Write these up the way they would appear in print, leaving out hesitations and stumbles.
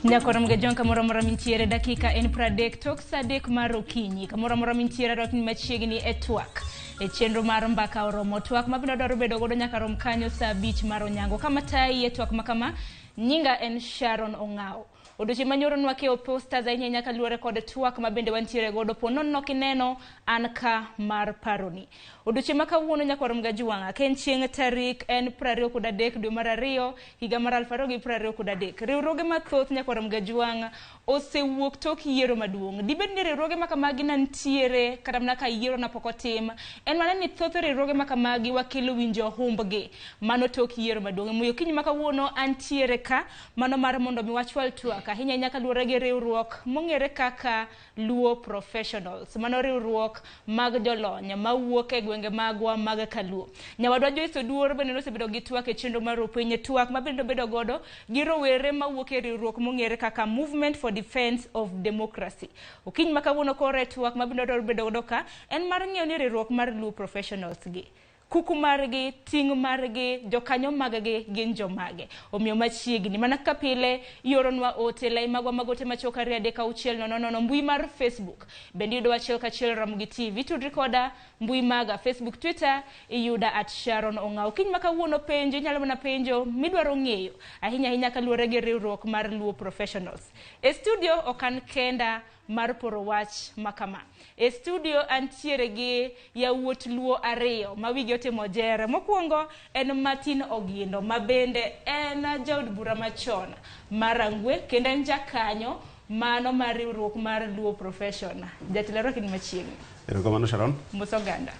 Nyakoro mga jonka mora mintiere dakika en pradek tok sadek mar okinyi kamora mintiere rot ni machiegni e twak e chenro mar mbaka oromo twak mabino dwaro bedo godo nyaka rom kanyo saa 5 mar onyango kama tai e twak makama nyinga en Sharon Ongao odoche manyoro nwake o posters ahinya nyaka luore kod twak mabende wantiere godo ponon nokineno an ka mar paroni odoche makawuono nyaka rom gajuanga ken chieng tarik en 23 dwe mar 2 higa mar 2023 riwruoge mathoth nyaka rom gajuanga osewuok tok yiero maduong dibed ni riwruoge makamagi nantiere kata mana ka yiero na pokotim en mana ni thoth riwruoge makamagi wakelo winjo humbgi mano tok yiero maduong moyo kinyi makawuono antiere ka mano mar mondo mi wachwal twak ahinya nyaka luore gi riwruok mongere kaka Luo Professionals mano riwruok mag jolony mawuok e gwenge magwa mag Kaluo nyawadwa Joyce Oduor bende nosebedo gi twak e chenro mar opinye twak mabende bedo godo gi rowere mawuok e riwruok mongere kaka Movement for Defense of Democracy okiny makawuono kore twak mabende bedo godo ka en mar ng'iyo ni riwruok mar Luo Professionals gi kuku margi, ting margi, jokanyo maggi gin jomage. Omiyo machiegni mana kapile yoronwa ote lai magwa magote machoka riade ka uchiel no mbui mar Facebook. Bendi yudo wachiel kachiel Ramogi TV tudri koda mbui maga Facebook Twitter iyuda @Sharon Ongao. Kiny makawuono penjo nyalo mana penjo midwaro ng'eyo. Ahinya kaluore gi riwruok mar Luo Professionals. E studio okan kenda mar poro wach makama. E studio antiere gi yawuot Luo ariyo mawigi otimo jere. Mokwongo en Martin Ogindo mabende en jaod bura machon marangwe kendo en jakanyo mano mar riwruok mar Luo Professional. Jatelo kin machiegni. Erokamano Sharon. Musoganda.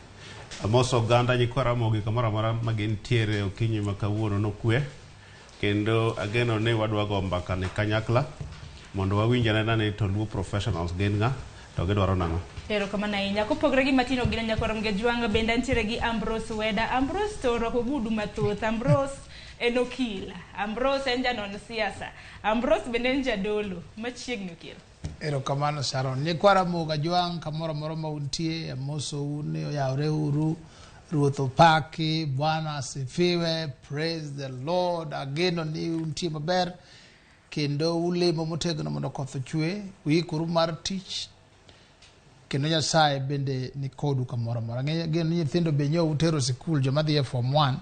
Musoganda nyikwa Ramogi kamora magin tiere okinyi makawuono nokwe kendo ageno ne wadwa go mbaka ne kanyakla mondo wawinjane nane to Luo Professionals gin nga to gidwaro nango. Erokamano ahinya kopogre gi Martin Ogindo nyakoro mga juanga bende antiere gi Ambrose Weda. Ambrose to roko gudu mathoth. Ambrose en okil. Ambrose en janon siasa. Ambrose bende en jadolo machiegni okil. Erokamano Sharon. Nyikwa Ramogi juang kamoro mauntie amoso une yaure uru Ruoth opaki Bwana asifiwe. Praise the Lord. Ageno ni untie maber kendo ulemo motegno mondo koth chwe uikuru mar tich kendo Nyasaye bende ni kodu kamoro mora ng'eyo nyithindo be nyo utero sikul joma dhi e form 1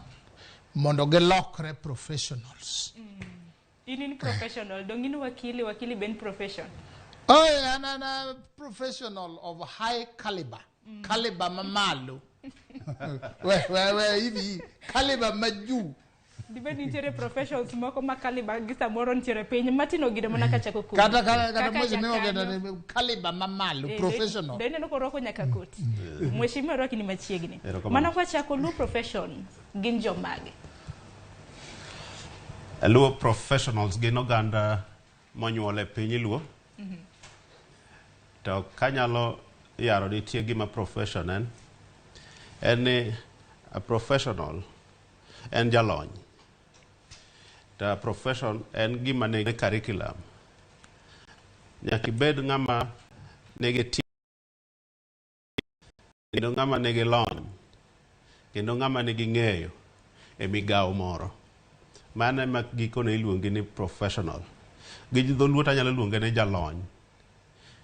mondo gelokre professionals. In professional dongin wakili ben profession. Oh ana professional of high caliber. Caliber mamalo. we hivi caliber maju. Dibed nitere professionals moko makaliba gisa moro nitere piny Martin Ogindo mana kachako ku. Kata mwezi meo genda kaliba mamalo professional. Dene no koroko nyaka koti. Mheshimiwa roki ni machiegni. Mana kwa chako Luo Profession gin jomage. Luo Professionals gin oganda monyuole piny Luo. To kanyalo yaro nitie gima profession en a professional en jalony. The profession en gima ne curriculum. Nyaki bed ngama negeti kendo ngama negi lony kendo ngama negi ng'eyo e migawo moro. Mane ma gikone iluongi ni professional. Gi dholuo tanyalo luonge ni jalony.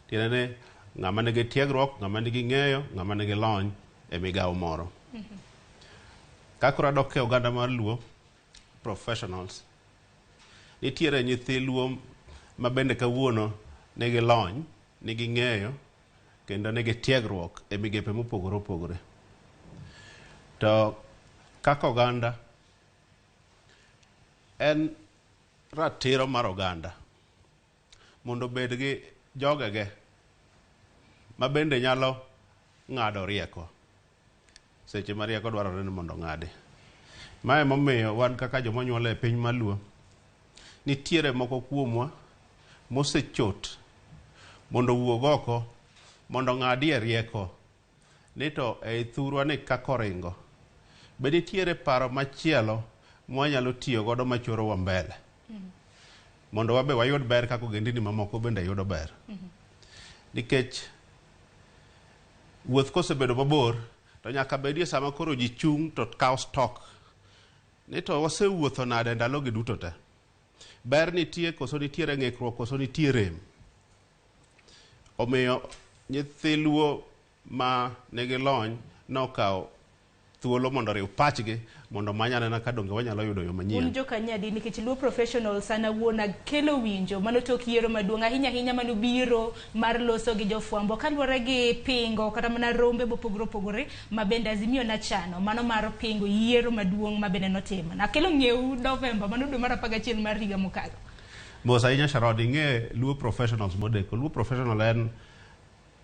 Tiene ngama negi tiegruok, ngama negi ng'eyo, ngama negi lony e migawo moro. Kakura doke oganda mar Luo Professionals. Nitiere nyithi Luo mabende kawuono negi lony, negi ng'eyo, kendo negi tiegruok e migepe mopogore. To kaka oganda en ratiro mar oganda mondo bed gi jogege mabende nyalo ng'ado rieko. Seche ma rieko dwarore ni mondo ng'adi. Mae momiyo wan kaka jomonyuol e piny mar Luo nitiere moko kuomwa mosechot mondo wuog oko mondo ng'adi e rieko ni to e thurwa ni kako ringo be nitiere paro machielo mwanyalo tiyo godo machoro wa mbele mondo wabe wayud ber kako gendini mamoko bende yudo ber. Nikech wuoth kosebedo mabor to nyaka bedie sama koro ji chung to kawo stock ni to wasewuotho nade ndalo gi duto te. ber nitie koso nitiere ng'ikruok koso nitie rem. Omiyo nyithi luo ma nigi lony nokawo thuolo mondo riw pachgi mondo manyanena ka donge wanyalo yudo yo manyien. Un jokanyadi nikech luo professional sana wuona kelo winjo mano tok yiero maduong' ahinya mano biro mar loso gi jofwambo kaluwore gi pingo kata mana rombe mopogore opogore ma bende Azimio nachano mano mar pingo yiero maduong' ma bende notimo. Nakelo ng'ewu November mano dwe mar 11 mar higa mokalo. Mos ahinya Sharod, ing'e luo professionals modeko. Luo professional en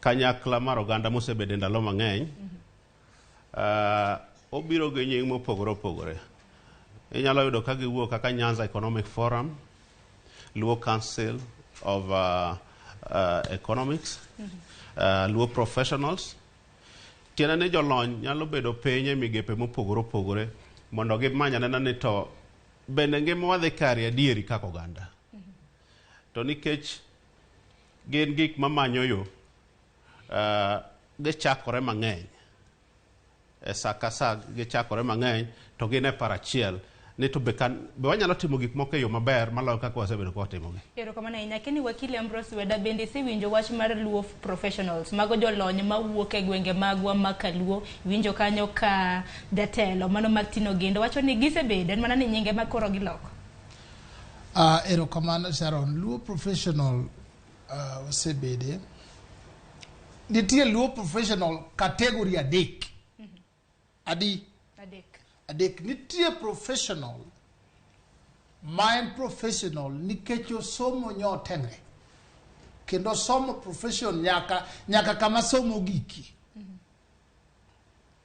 kanyakla mar oganda mosebede ndalo mang'eny. Obiro gi nying mopogore opogore. Inyalo yudo ka giwuok kaka Nyanza Economic Forum, Luo Council of Economics, Luo Professionals. Tiene ni jolony nyalo bedo penye migepe mopogore opogore mondo gimanyane ni to bende ngima wadhi kare adieri kaka oganda. To nikech gin gik mamanyo yo, gichakore mang'eny. Saka sa gichakore mang'eny to gin e parachiel ni to be wanyalo timo gik moko e yo maber maloyo kaka wasebedo ka watimogi. Erokamano ahinya. Kini wakili Ambrose Weda bende isewinjo wach mar luo professionals mago jolony mawuok e gwenge magwa ma kaluo, winjo kanyo ka jatelo mano Martin Ogendo wacho ni gisebedo en mana ni nyinge makoro giloko. Erokamano Sharon, luo professional osebede. Nitie luo professional category adek. Adek nitie professional mind professional nikech osomo nyotene kendo somo profession nyaka kama somo giki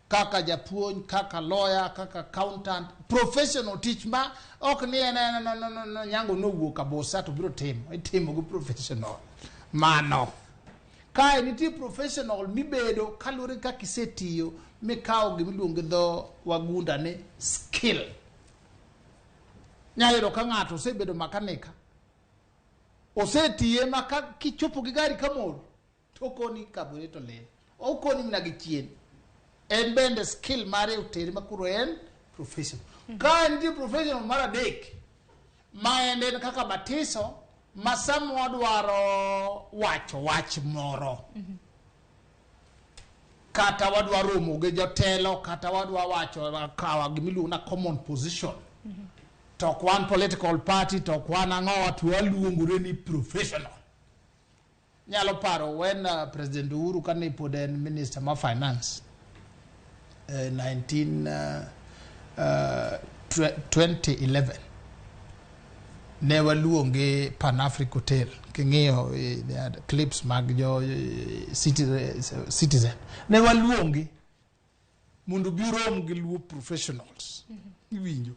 kaka japuonj, kaka lawyer, kaka accountant, professional teach ma ok ni nyango no wuok abosa to biro timo go professional mano. Kae nitie professional mibedo kalure kaka isetiyo mikawo gimiluongo dho wagunda ni skill. Nyayiro ka ng'ato osebedo makanika, osetiye maka kichopo gi gari kamoro tokoni kabureto lel, okoni mna gi chien, en bende skill mare uteri makuro en professional. Kae nitie professional mar adek ma en kaka batiso ma samwa dwaro wacho wach moro. Kata wadwa romo gi jotelo, kata wadwa wacho kawa gimiluongo na common position. To kwan political party, to kwan ang'owa to waluongore ni professional. Nyalo paro when President Uhuru kane pod en Minister ma Finance 2011 ne waluonge Pan Africa Hotel. King'iyo clips mag jo citizen ne waluonge mondo birom gi luo professionals. Iwinjo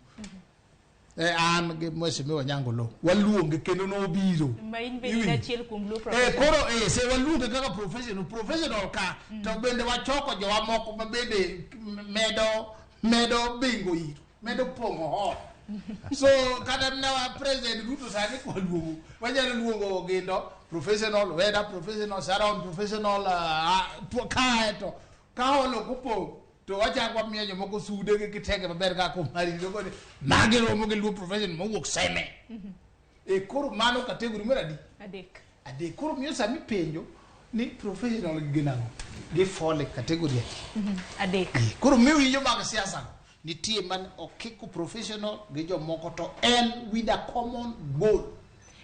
an gi Mheshimiwa Nyangolo waluonge kendo no biro ma in bende achiel kuom luo koro se waluonge kaka professional ka to bende wachoko jowa moko ma bende medo bingo iro, medo pongo ho. So kata na President Ruto sani kwa luongo wanyalo luongo Ogendo professional, Weda professional, Sharon professional, kaeto kaolo kupo to wachakwa miyo jomoko sude gi kitenge maber ka kumari gogo magi romo gi luo professional mowuok seme. Koro mano kategori mar adek koro miyo sami penjo ni professional ginano gi fole kategori adek. Koro miyo winjo mag siasa nitie man okiko professional gi jomoko to en with a common goal.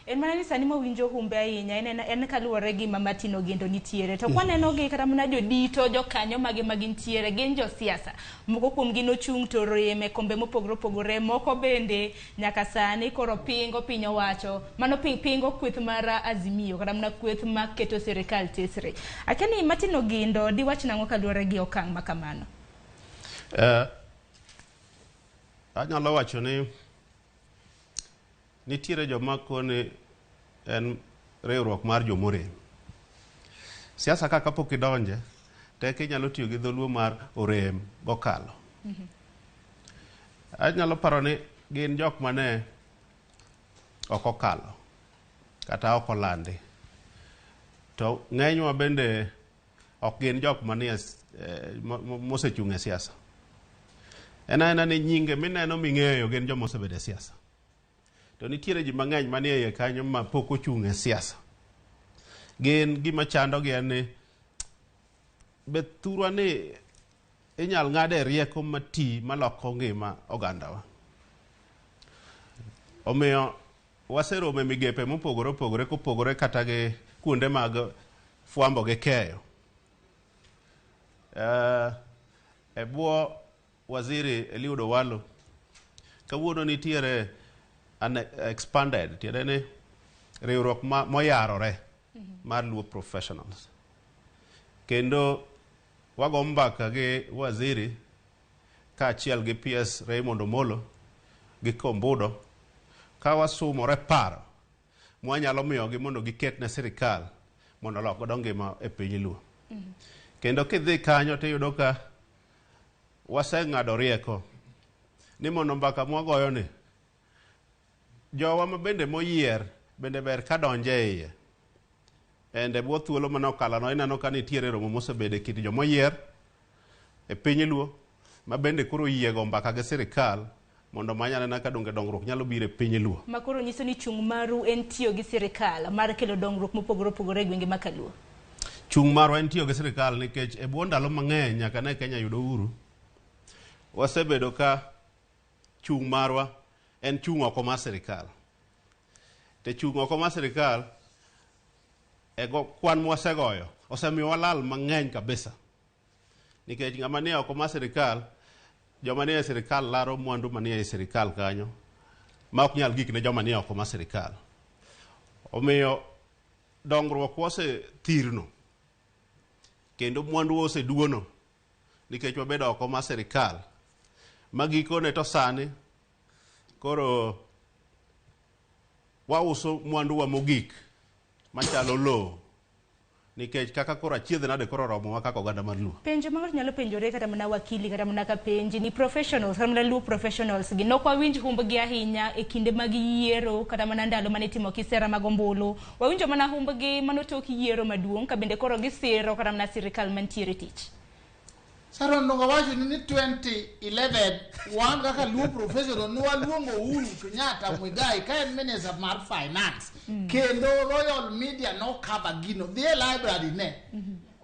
En mana ni sani mawinjo humbe ahinya en kaluwore gi Martin Ogendo nitiere to kwaneno gi kata mana jodito jokanyo mage magintiere gin josiasa moko kuom gi nochung' to reme kombe mopogore opogore, moko bende nyaka sani koro pingo piny owacho mano pingo kweth mar Azimio kata mana kweth maketo sirikal tesre. Akeni Martin Ogendo diwach nang'o kaluwore gi okang' makamano? Anyalo wacho ni nitiere joma kone en riwruok mar jomore. Siasa ka kapok idonje tek inyalo tiyo gi dholuo mar orem gokalo. Anyalo paro ni gin jok mane ok okalo kata ok olandi. To ng'enywa bende ok gin jok manie mosechung' e siasa. En ni nyinge mineno ming'eyo gin joma osebedo e siasa. to nitiere ji mang'eny manie iye kanyo ma pok ochung' e siasa. Gin gima chandogi en ni bet thurwa ni inyal ng'ade rieko mati maloko ngima ogandawa. Omiyo waserome migepe mopogore opogore kopogore kata gi kuonde mag fwambo gi keyo. E bwo waziri Eliud Owalo kawuono nitiere an expanded tiende ni riwruok moyarore mar Luo Professionals. Kendo wago mbaka gi waziri kaachiel gi PS Raymond Omolo gi Kombudo ka wasumore paro mwanyalo miyogi mondo giket ne sirikal mondo lok godo ngima e piny Luo. Kendo kidhi kanyo tiyudo ka waseng'ado rieko ni mondo mbaka mwagoyo ni jowa ma bende moyier bende ber ka donje iye. Ende bwo thuolo manokalo no ineno ka nitiere romo mosebede kit jomoyier e piny Luo ma bende koro yiego mbaka gi sirikal mondo manyane na ka donge dongruok nyalo biro e piny Luo. Ma koro nyiso ni chung' maru en tiyo gi sirikal mar kelo dongruok mopogore opogore e gwenge ma Kaluo. Chung' marwa en tiyo gi sirikal nikech e bwo ndalo mang'eny nyaka ne Kenya yudo uhuru wasebedo ka chung' marwa en chung' oko mar sirikal. Te chung' oko mar sirikal ego kwan mwasegoyo osemiyo walal mang'eny kabisa. Nikech ng'ama ni oko mar sirikal, joma ni e sirikal laro mwandu mani e sirikal kanyo ma ok nyal gik ne joma ni oko mar sirikal. Omiyo dongruok wasethirno kendo mwandu oseduono nikech wabedo oko mar sirikal. Magikone to sani koro wauso mwandu wa mogik machalo lowo nikech kaka koro achiedh nade koro romo wa kaka oganda mar Luo. Penjo ma ng'ato nyalo penjore kata mana wakili kata mana ka penji ni professionals kata mana Luo professionals gi nok wawinj humbgi ahinya e kinde mag yiero kata mana ndalo mane timo kisera mag ombulu. Wawinjo mana humbgi manotok yiero maduong' ka bende koro gisiro kata mana sirikal mantiere tich. Saron nonga wacho ni 2011 wan kaka Luo professional nwa luongo Uhuru Kenyatta Muigai ka en minister mar finance kendo Royal Media no cover gino the library ne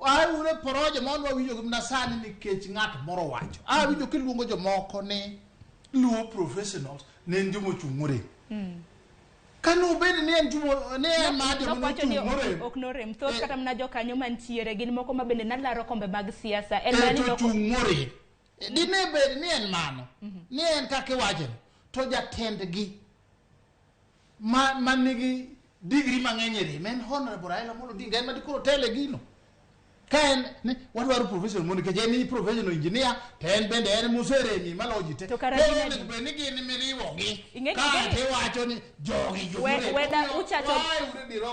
ai ure poroje mon wawinjo gimna sani nikech ng'at moro wacho winjo kiluongo jomoko ni Luo professionals ne njumo chung'ore kanu bed ni en jumo ne ma de mo chung'ore ok no rem thot kata mana jokanyo mantiere gin moko ma bende nalaro kombe mag siasa en mani no chung'ore dine bed ni en mano ni en kake wajen to jatendgi manigi degree mang'enyere men honorable Raila Amolo Odinga en madikoro tele gino Ken ne wadwaro professional mondo ke ni professional engineer ten bende en museremi malojite to karabina ne bende gini miriwogi ka te wacho ni jogi weda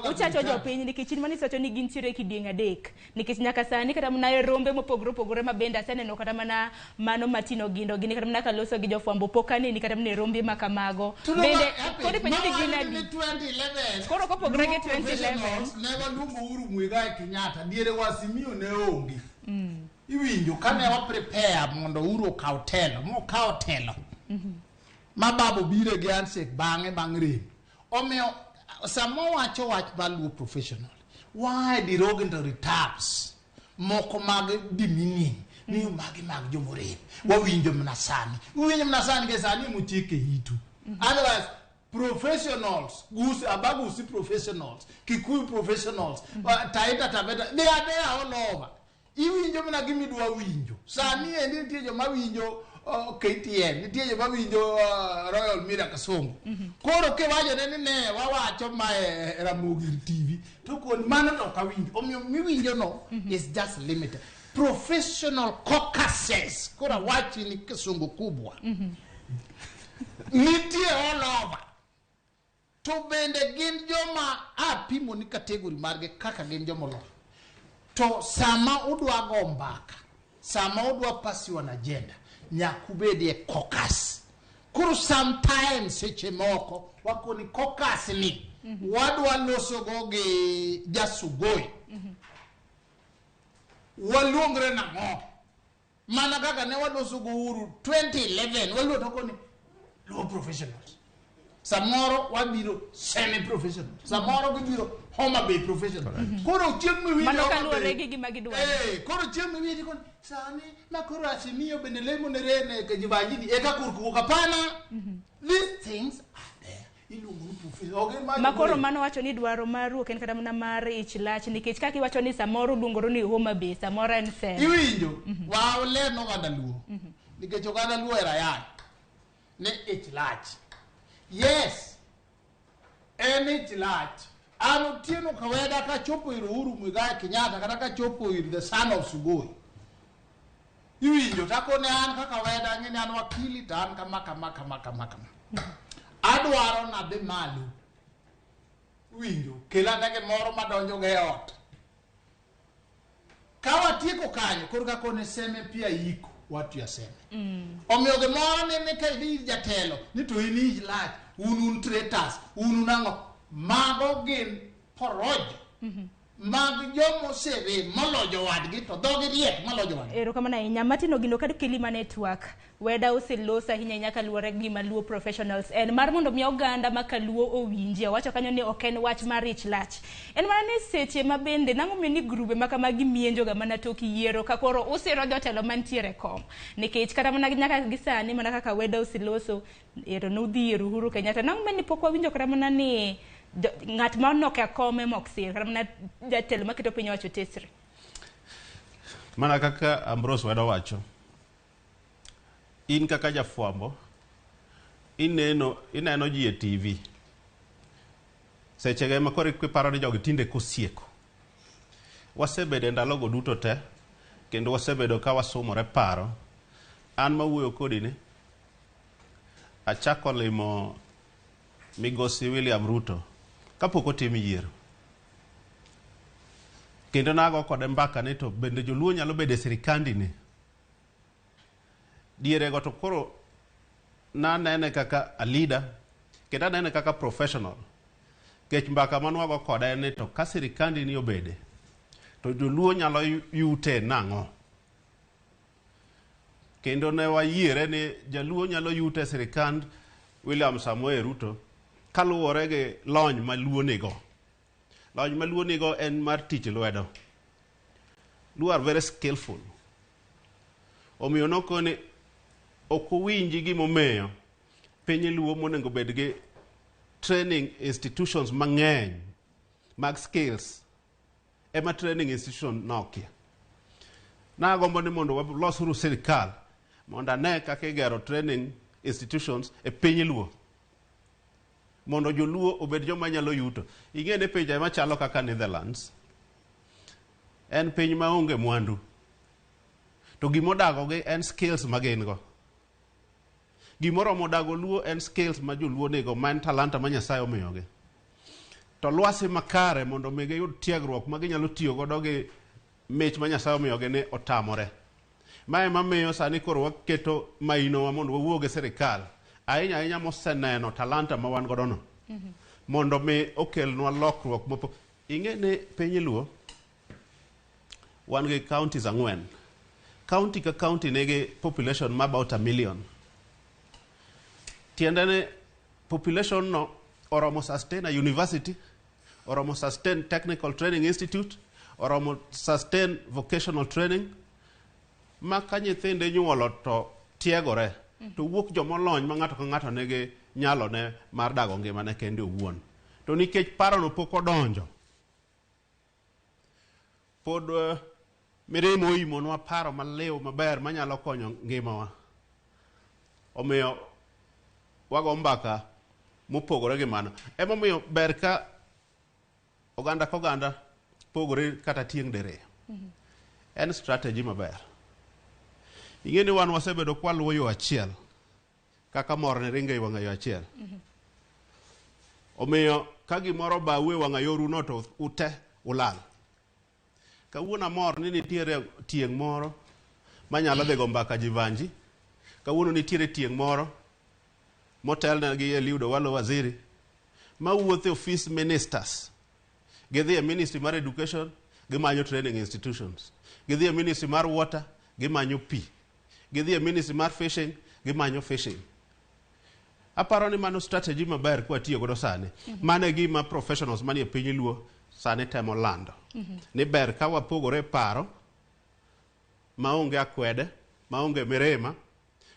uchacho jopiny nikech in mani socho ni gintiere kidieng' adek nikech nyaka sani kata mana rombe mopogore opogore ma bende aseneno kata mana mano matino gindo gini kata mana kaloso gi jofwambo pokani ni kata mana rombe makamago bende kodi penyo ni gina ni 2011 koro kopogore gi 2011 ne waluongo Uhuru Muigai Kenyatta diere wasimi ne ongi iwinjo kane wa prepare mondo Uhuru okaw telo mokaw telo mababu bire gi ansek bang rem omiyo samo wacho wach Luo professional why the derogatory terms moko mag demeaning ni mag jomorem wawinjo mnasani ke sani muchike hitu otherwise professionals abagusi professionals Kikuyu professionals Taita Taveta they are there all over iwinjo mna gimidwa winjo sani endi nitie joma winjo KTN nitie joma winjo Royal Media Kasongo koro ke wajo ne wawacho ma Ramogi TV to kon mano to kawinjo omiyo miwinjo no is just limited professional caucuses kora wachi ni Kasongo kubwa nitie all over to bende gin joma apimo ni kategori marge kaka gin jomolo to sama udwa go mbaka sama udwa pursue an agenda nyakubedie caucus kuru sometimes seche moko wakoni caucus ni wadwa loso go gi jasugoi waluongre nang'o mana kaka ne waloso go Uhuru 2011 waluongo ni Luo professionals Samoro wabiro semi-professional. Samoro gibiro Homa Bay professional. Koro chieng mi mano kaluwore gi gima gidwaro. Koro chieng mi widi kon sani makoro asimiyo bende lemo ne rene ke jibanji ni eka kurku kapana. These things are there. Iluongo ni professional. Makoro mano wacho ni dwaro maruok en kata mana mar ich lach nikech kaka iwacho ni samoro luongoro ni Homa Bay samoro en sen. Iwinjo wa ole no ganda luo. Nikech oganda luo era ya. Ne ich lach. Yes, any church. Ano tieno kaweda ka chopo Uhuru Muigai Kenyatta kata ka chopo the son of Sugoi. Iwinjo tako ne an ka kaweda ngene an wakili tan kama. Adwaro na de malu. Iwinjo kela ndege moro madonjo ge ot. Kawa tieko kanyo korka kone seme pia iko watu ya seme. Omiyo ge moro ne ka di jatelo ni to ini lach. Unun traitors, ununango, mago gin porojo. Mag jomo sebe, malojo wadgi, to dogi riek, malojo wadgi. Ero kama na inyamatino gino kadu kilima network. Weda usilosa hinya nyaka luore gima luo professionals. En mar mondo mi oganda makaluo owinje. Wacho kanyo ni oken wach mar rich lach. En mana ni seche mabende nango mi ni grube makama gimienjo ga mana toki yiero. Kakoro usiro jotelo mantiere kom. Nikech kata mana nyaka gisani mana kaka weda usiloso. Ero nudhi Uhuru Kenyatta. Nango mi ni pokwa winjo kata mana ni ngat ma no ka kome moksir kata mana jatelo makito piny wacho tesre. Mana kaka Ambrose weda wacho. In kaka jafwambo ineno ji e TV sechege makoro iparo ni jogi tinde kosieko wasebedo ndalogo duto te kendo wasebedo ka wasumore paro an mawuoyo kodi ni achako limo migosi William Ruto kapok otim yiero kendo nago kode mbaka ni to bende joluo nyalo bedo e sirikandi ni diere go to koro na nene kaka a leader kenda nene kaka professional kech mbaka manwago kode ni to ka sirikandi ni obede to joluo nyalo yute nango kendo ne wayiere ni jaluo nyalo yute sirikand William Samoei Ruto kaluwore gi lony maluo nigo. Lony maluo nigo en mar tich lwedo. Luo are very skillful. Omiyo nokoni okowinji gimomeyo piny luo monengo bedgi training institutions mang'eny mag skills ema training institution nokia. Nagombo ni mondo walosuru sirikal mondo ane kaka igero training institutions e piny luo mondo joluo obed joma nyalo yuto. Ing'e pinje machalo kaka Netherlands en piny maonge mwandu to gimodagogi en skills magin go. Gimoro modago luo en skills ma joluo nigo man talanta ma Nyasaye omiyogi. To lwasi makare mondo mege yud tiegruok ma ginyalo tiyo godo gi mich ma Nyasaye omiyogi ne otamore. Mae mamiyo sani koro waketo maino mondo wawuoge sirikal ahinya moseneno talanta ma wan godo no mondo mi okelnwa lokruok mopo. Ing'e ne piny luo wan gi counties 4. County ka county nigi population ma about 1 million. Tiendene population no oromo sustain a university, oromo sustain technical training institute, oromo sustain vocational training. Ma ka nyithinde nyuolo to tiegore to wuok jomolony ma ng'ato ka ng'ato nigi nyalo ne mar dago ngimane kende owuon. To nikech paro no pok odonjo pod mirimo imonwa paro maliw maber manyalo konyo ngimawa. Omiyo wago mbaka mopogore gi mano. Emomiyo ber ka oganda pogore kata tieng' dere. En strategy maber. Ing'e ni wan wasebedo kwaluwo yo achiel kaka mor ne ringe wang'a yo achiel. Omiyo ka gimoro bawe wang'a yoru no to ute ulal. Kawuono mor ni nitiere tieng' moro manyalo dhi go mbaka jivanji. Kawuono nitiere tieng' moro motelne gi Eliudo Walo Waziri ma wuothe office ministers. Gidhi e ministry mar education gimanyo training institutions. Gidhi e ministry mar water gimanyo pi. Gidhi e ministry mar fishing gimanyo fishing. Aparo ni mano strategy maber kwa tiyo godo sani. Mane gima professionals manie piny luo sani temo lando. Ni ber ka wapogore paro, maonge akwede, maonge mirima,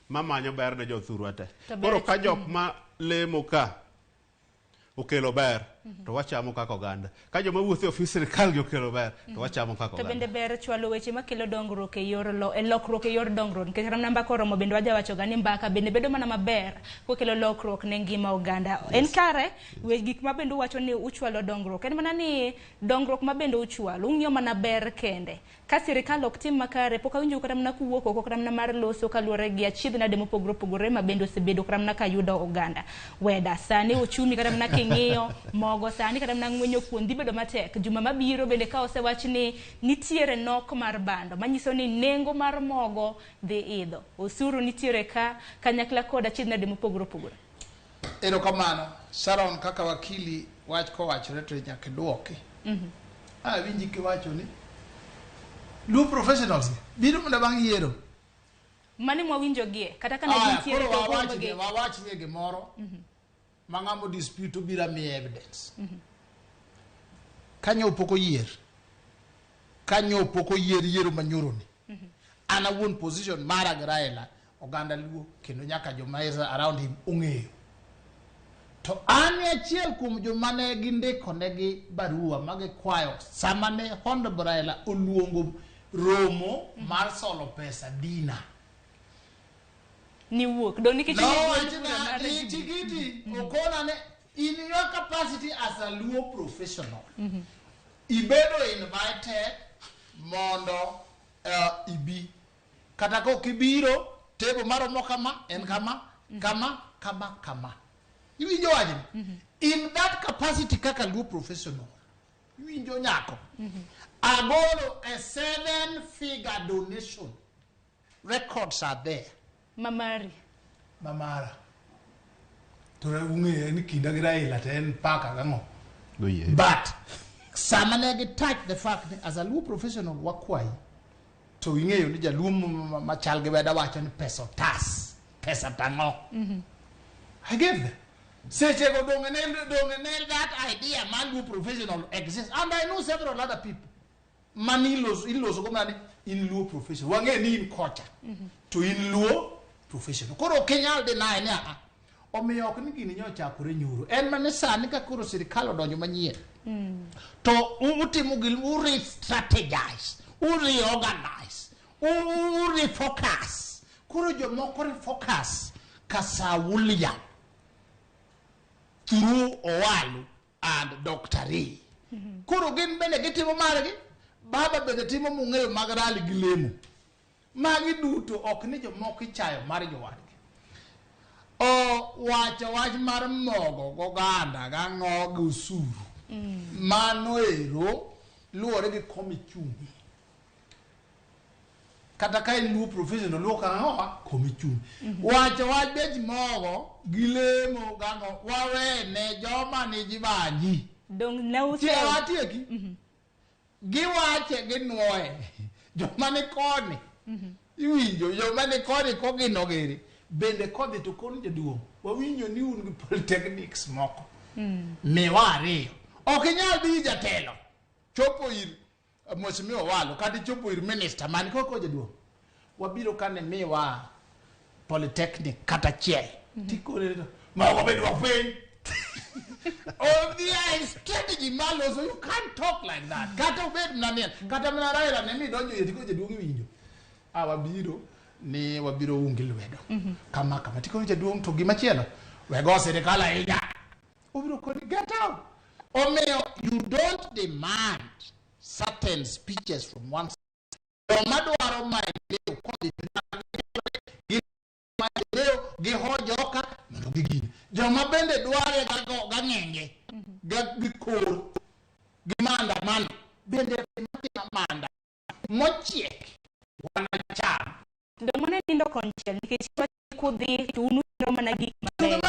mamanyo ber ne jothurwa te. Koro ka jok ma lemo ka okelo ber, to wachamo kaka oganda. Ka joma wuotho ofis sirkal gi okelo ber, to wachamo kaka oganda. To bende ber chwalo weche makelo dongruok e yor lokruok e yor dongruok. Nikech namba koromo bende wajawacho ga ni mbaka bende bedo mana maber kokelo lokruok ne ngima oganda. En kare gik ma bende wacho ni uchwalo dongruok. En mana ni dongruok ma bende uchwalo ung'iyo mana ber kende. Ka sirkal ok tim makare pok awinjo kata mana kuwuok oko kata mana mar loso kaluwore gi achiedhnade mopogore opogore ma bende osebedo kata mana ka yudo oganda. Weda sani ochumi kata mana king'iyo mogo sani kata mana ng'wenyo kuon dhi bedo matek. Juma mabiro bende ka osewach ni nitiere nok mar bando manyiso ni nengo mar mogo dhi idho. Osuru nitiere ka kanyakla kod achiedhnade mopogore opogore. Erokamano, Sharon kaka wakili wach kowachore to nyaka duoki. Winji kiwacho ni Luo professionals biro mondo bang' yiero. Mane mwawinjo gie kata kana nitiere to wawachne wawachne gimoro ma ng'amo dispute bira mi evidence. Kanyo poko yier. Kanyo poko yiero manyoro ni. Ana won position mara Raila oganda Luo kendo nyaka joma around him ong'eyo. To ane achiel kuom joma ne gindiko negi barua mage kwayo sama ne Honorable Raila oluongo romo mar solo pesa dina. Ni wuok do nikech tikiti okona ne in your capacity as a Luo professional. Ibedo invited mondo ibi kata ko kibiro tebo maromo kama en kama. Iwinjo wajni? In that capacity kaka Luo professional. Iwinjo nyako. Agolo a 7-figure donation. Records are there. Mamara. Tora unge ni kinda gi Raila ten paka gango. But samane touch the fact that as a Luo professional wakwai to ing'eyo ni jaluo machal gi weda wacho ni pesa tas, pesa tango. I gave them. Seche go donge that idea man Luo professional exists, and I know several other people. Manilos go mani in Luo professional. Wange ni in culture to in Luo professional. Koro Kenya deny ni omiyo ok ni gini nyocha kure nyuro. En mane sani ka koro sirkal odonjo manyien. To utimo gil strategize, reorganize, refocus. Koro jomoko refocus kasa William through Owalu and Dr. Ray. Koro gin bende gitimo margi, baba bende timo mung'eyo mag rali gi lemo. Magi duto ok ni jomoko ichayo mar jowadgi. Wacho wach mar mogo goganda gang'o gi usuru. Mano ero luwore gi komi chumi. Kata ka in Luo professional luo ka ng'owa komi chumi. Wacho wach bech mogo gi lemo gang'o wawe ne joma ni jibanji. Dong nause. Tieki. Giwache ginuoye. Joma ni koni. Iwinjo joma ni koni kogino giri. Bende kodhi to kon jaduong'. Wawinjo ni un gi polytechnics moko. Miwa ariyo. Ok inyal bi jatelo. Chopo ir Mheshimiwa Walu kati chopo ir minister mani koko jaduong'. Wabiro kane miwa polytechnic kata chiel. Tikore ma wabedo wapeny. There is strategy malo, so you can't talk like that. Kata ubed mnanien. Kata mna Raila nemi donjo yetiko jaduong' iwinjo. Wabiro ungi lwedo. Kama tiko jaduong' to gimachielo. Wego sirkal ahinya. Ubiro koni get out. Omeyo, you don't demand certain speeches from one side. Madwaro maendeleo kodhi maendeleo gihojoka mondo gigini. Joma bende dware gang'enge gikor gimandamano bende manda mochiek wanachama. Ndo mwana nindo konchel nikech kudhi tunu ndo mana gik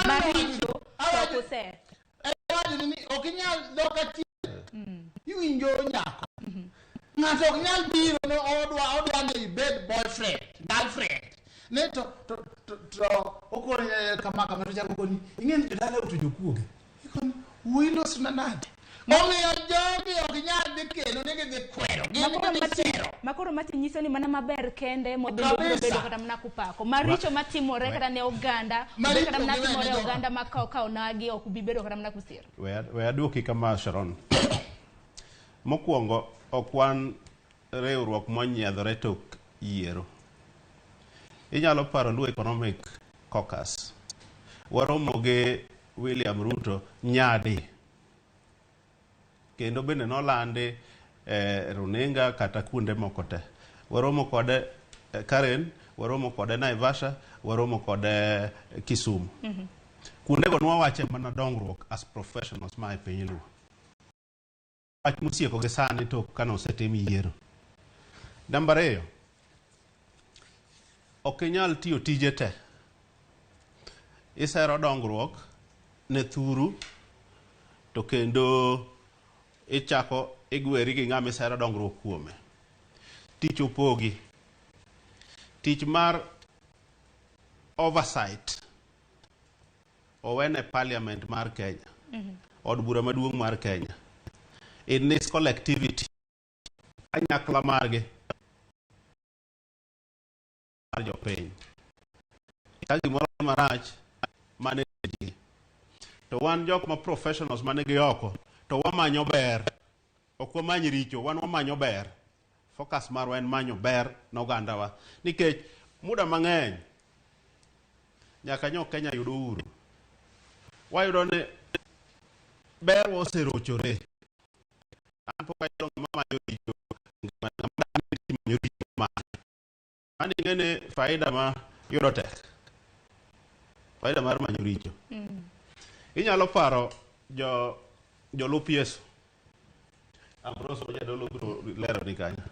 maricho to kuse. Okinyal doka chiel. Iwinjo nyako. Ng'ato ok nyal biro no odwa ni bed boyfriend, girlfriend. Ne to okore kama to chako koni Ingen dala utujo kuoge. Ikon wilos nanade. Momiyo jogi ok nyal dhi kendo nigi dhi kwero. Makoro mati nyiso ni mana maber kende mo biro bedo kata mna kupako. Maricho matimore kata ne oganda, kata mna timore oganda makao nagi ok bi bedo kata mna kusiro. We aduoki kama Sharon. Mokwongo okwan riwruok monyiedhore tok yiero. Inyalo paro Luo Economic Caucus. Waromo gi William Ruto nyadi. Kendo bende nolandi runinga kata kuonde moko te. Waromo kode Karen, waromo kode Naivasha, waromo kode Kisumu. Kuonde go nwawache mana dongruok as professionals ma e piny Luo. Wach musieko gi sani to kano osetim yiero. Namba 2. Ok inyal tiyo tije te. Isero dongruok ne thuru to kendo ichako igweri gi ng'ama isero dongruok kuome. Tich opogi. Tich mar oversight owene parliament mar Kenya. Od bura maduong' mar Kenya. In this collectivity anyakla margi mar jopiny. Ka gimoro marach mane ji to wan jok ma professionals mane gi oko to wamanyo ber. Ok wamanyo richo, wan wamanyo ber. Focus marwa en manyo ber nogandawa. Nikech muda mang'eny nyaka nyo Kenya yudo uhuru. Wayudo ni ber oserochore. Anpo kayudo mamanyo richo. Ani ngene faida ma yudo tek. Faida mar manyo richo. Inyalo paro jolup Yesu. Ambrose jadolo biro lero ni kanyo.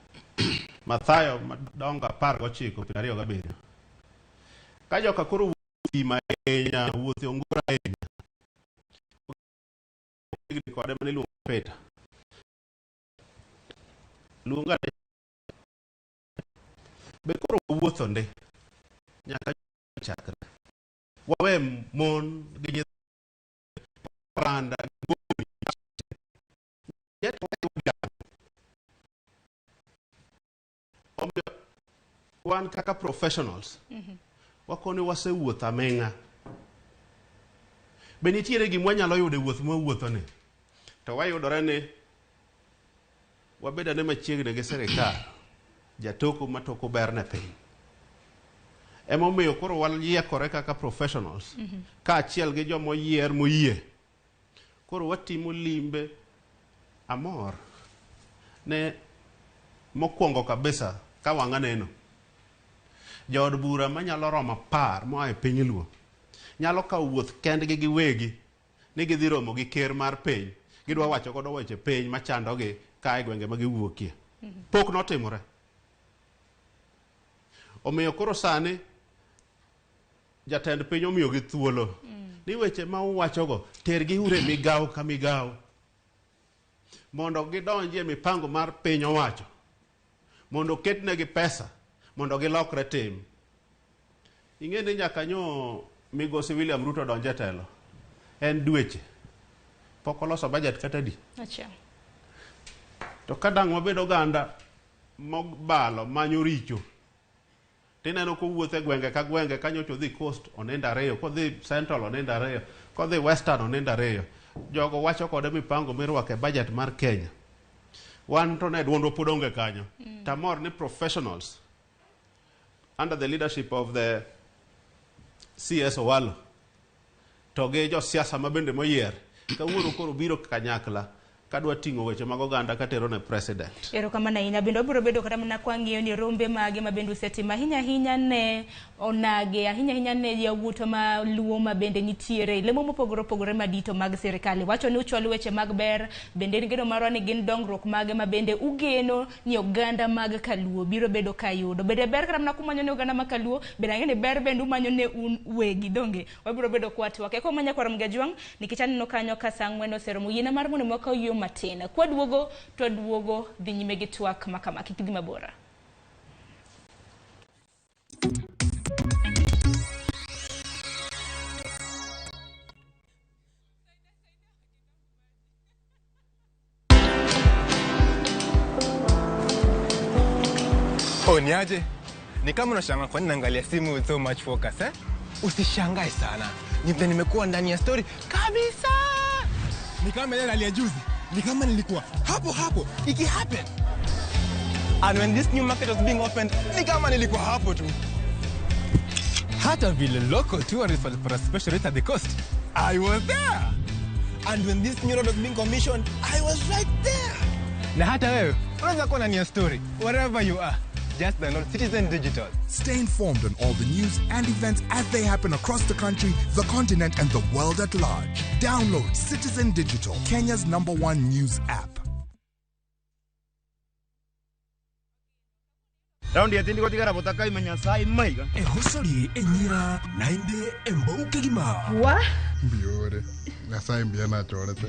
Mathayo madonga 19:27. Ka joka koro wuothi mahenya, wuothi ongura ahenya. Kode mane luongo Peter. Luonga be koro wuotho nde. Nyaka chakre. Wawe mon gi randa wan kaka professionals wakone wasewuoth ameng'a. Be nitiere gima wanyalo yudo wuoth mawuotho ni to wayudore ni wabedane machiegni gi sirikal jatoko matoko ber ne piny. Emomiyo koro wayiekore kaka professionals ka achiel gi jomo yier moyie. Koro watimo limbe amor ne mokwongo kabisa ka wang'a neno. Jood bura manyalo romo 10 moa e piny Luo nyalo kawo wuoth kendgi giwegi ni gidhi romo gi ker mar piny. Gidwa wacho godo weche piny machandogi ka e gwenge ma giwuokie. Pok notimore. Omiyo koro sani jatend piny omiyo gi thuolo ni weche ma uwachogo tergi ure migawo ka migawo mondo gidonjie mipango mar piny owacho, mondo ketnegi pesa mondo gilokre tim. Ing'e ni nyaka nyo migosi William Ruto donje telo en dweche pok oloso budget kata di. Acha. To kadang' wabedo oganda mobalo manyo richo. Tineno ko wuothe gwenge ka gwenge kanyocho dhi coast onenda reyo, ko dhi central onenda reyo, ko dhi western onenda reyo. Jogo wacho kode mipango mirwake budget mar Kenya. Wan to ne duondo podonge kanyo. Tamor ni professionals under the leadership of the CS Owalo to ge jo siasa mabende moyier kawuono koro biro kanyakla kadwa ting'o weche mag oganda katero ne president. Ero kama na ina bendo biro bedo kata mna kwang'iyo ni rombe mage mabendu setima hinya ne onage hinya ne yawuoto ma Luo ma bende nitiere lemo mopogore madito mag serikali wacho ni uchwal weche mag ber bende ni geno marwa ni gin dongruok mage ma bende ugeno ni oganda mag Kaluo biro bedo kayudo bende ber kata mna kumanyo ni oganda mag Kaluo bende ngene ber bende umanyo ne un wegi donge wabiro bedo kwatwake ko manya kwa Mgajwang nikichani no kanyo kasangweno seromo yina mar mondo mwaka yo matena kwa duogo to duogo dhi nyime gi twak makama kikidhi mabora. Oh, niaje? Ni kama unashangaa kwa nini naangalia simu with so much focus, eh? Usishangae sana. Nimekuwa ndani ya story kabisa. Ni kama ile alia juzi. Ni kama nilikuwa hapo. Iki happen. And when this new market was being opened, ni kama nilikuwa hapo tu. Hata vile local tourists for a special rate at the coast, I was there. And when this new road was being commissioned, I was right there. Na hata wewe, unaweza kuwa ndani ya story, wherever you are. Just download Citizen Digital. Stay informed on all the news and events as they happen across the country, the continent, and the world at large. Download Citizen Digital, Kenya's #1 news app. Raundi atindi gotigara botakai manyasai maiga. Hosori enyira nainde embouke gima. Wa? Biore. Nasai mbia na chorete.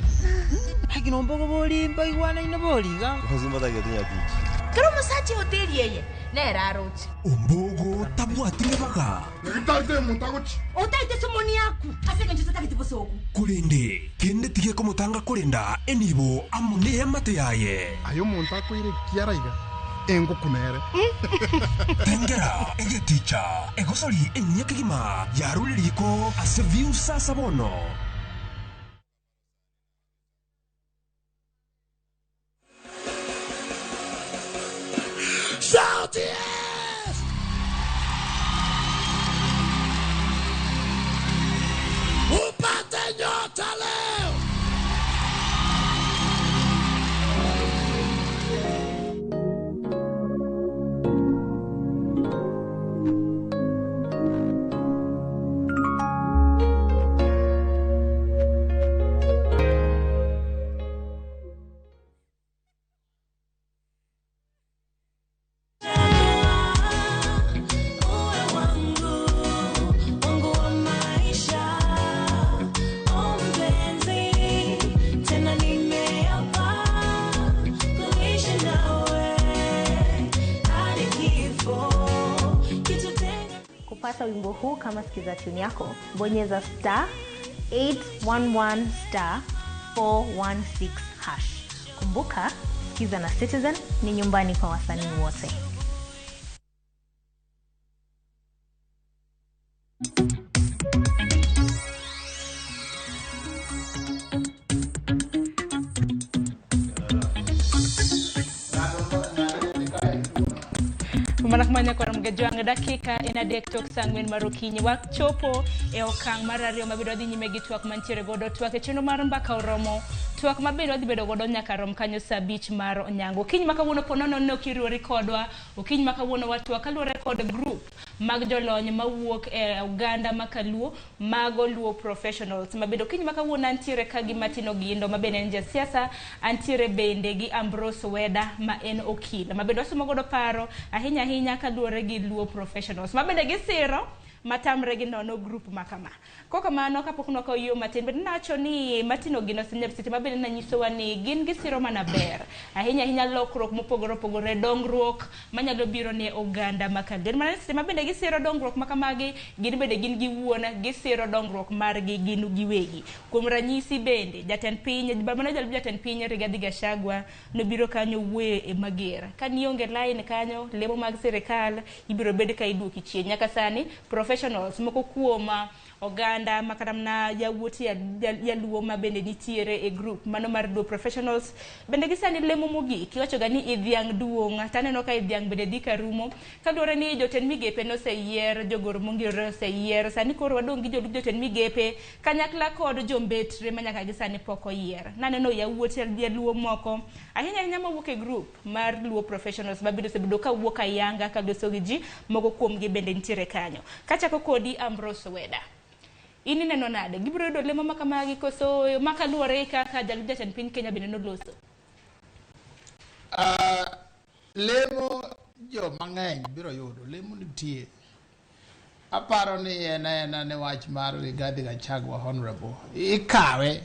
Hakino mbogo boli mbaigwana ina boliga. Hozimba ta getinya kichi. Kero musachi hoteli yeye. Nera rochi. Ombogo tabwatire baga. Itate mutagochi. Otaite somoni yaku. Asenge njuta takitibosoku. Kulende kende tige komutanga kulenda enibo amune amate yaye. Ayo montako ire kiaraiga. Engo kunere. Tengera eye ticha. Egosori enyake gima. Yaruliriko aseviu sasa bono. Shout yes! Upate nyota leo! Kupata wimbo huu kama sikiza tune yako, bonyeza *811 *416#. Kumbuka, sikiza na Citizen ni nyumbani kwa wasanii wote. Manakmanya kwa mgejwang dakika inadek tok sangwen marokinyi wak chopo e okang marario mabido dhi nyime gi twak mantiere godo twak e chenro mar mbaka oromo twak mabido dhi bedo godo nyaka rom kanyo saa 5 mar onyango. Kiny makawuono ponono ne okiriwori kodwa, okiny makawuono watwak kaluwore kod group mag jolony mawuok e Uganda makaluo mago luo professionals mabedo kiny makawuono antiere kagi Matino Gindo mabende en jasiasa, antiere bende gi Ambrose Weda ma en okil mabedo asomo godo paro ahinya kaluwore gi luo professionals mabende gisiro matamre gi nono group makama. Koka mano kapok nwako yo matin bende nacho ni Matino Gindo senyapsiti mabende nanyisowa ni gin gisiro mana ber ahinya lokruok mopogore dongruok manyalo biro ne Uganda makaluo manase mabende gisiro dongruok makamagi gin bende gin giwuona gisiro dongruok margi gin giwegi. Kuom ranyisi bende jatend piny jatend piny Rigathi Gachagua no biro kanyo wuoyo e mager kanionge line kanyo lemo mag sirikal ibiro bed ka iduoki chien. Nyaka sani professionals moko kuoma Oganda makaramna yawuoti ya luo mabende nitiere e group mano mar duo professionals bende gisani lemo mogi kiwacho gani idhiang duong taneno ka idhiang bende dika rumo kaluwore ni jotend migepe no seyier jogoro mongiro seyier sani koro wadong gi jotend migepe kanyakla kod jombetre manyaka gisani poko yier naneno yawuoti ya luo moko ahinya mawuok e group mar luo professionals mabido sebedo ka wuok ayanga ka doso gi ji moko kuom gi bende nitiere kanyo kachako kodi Ambrose Weda. Ini neno nade gibiro do lemo makamagi koso makaluore kaka jalup jatend piny Kenya bende noloso. Lemo jo mang'eny biro yudo lemo nitie. Aparo ni ena ne wach mar Rigathi Gachagua honorable ikawe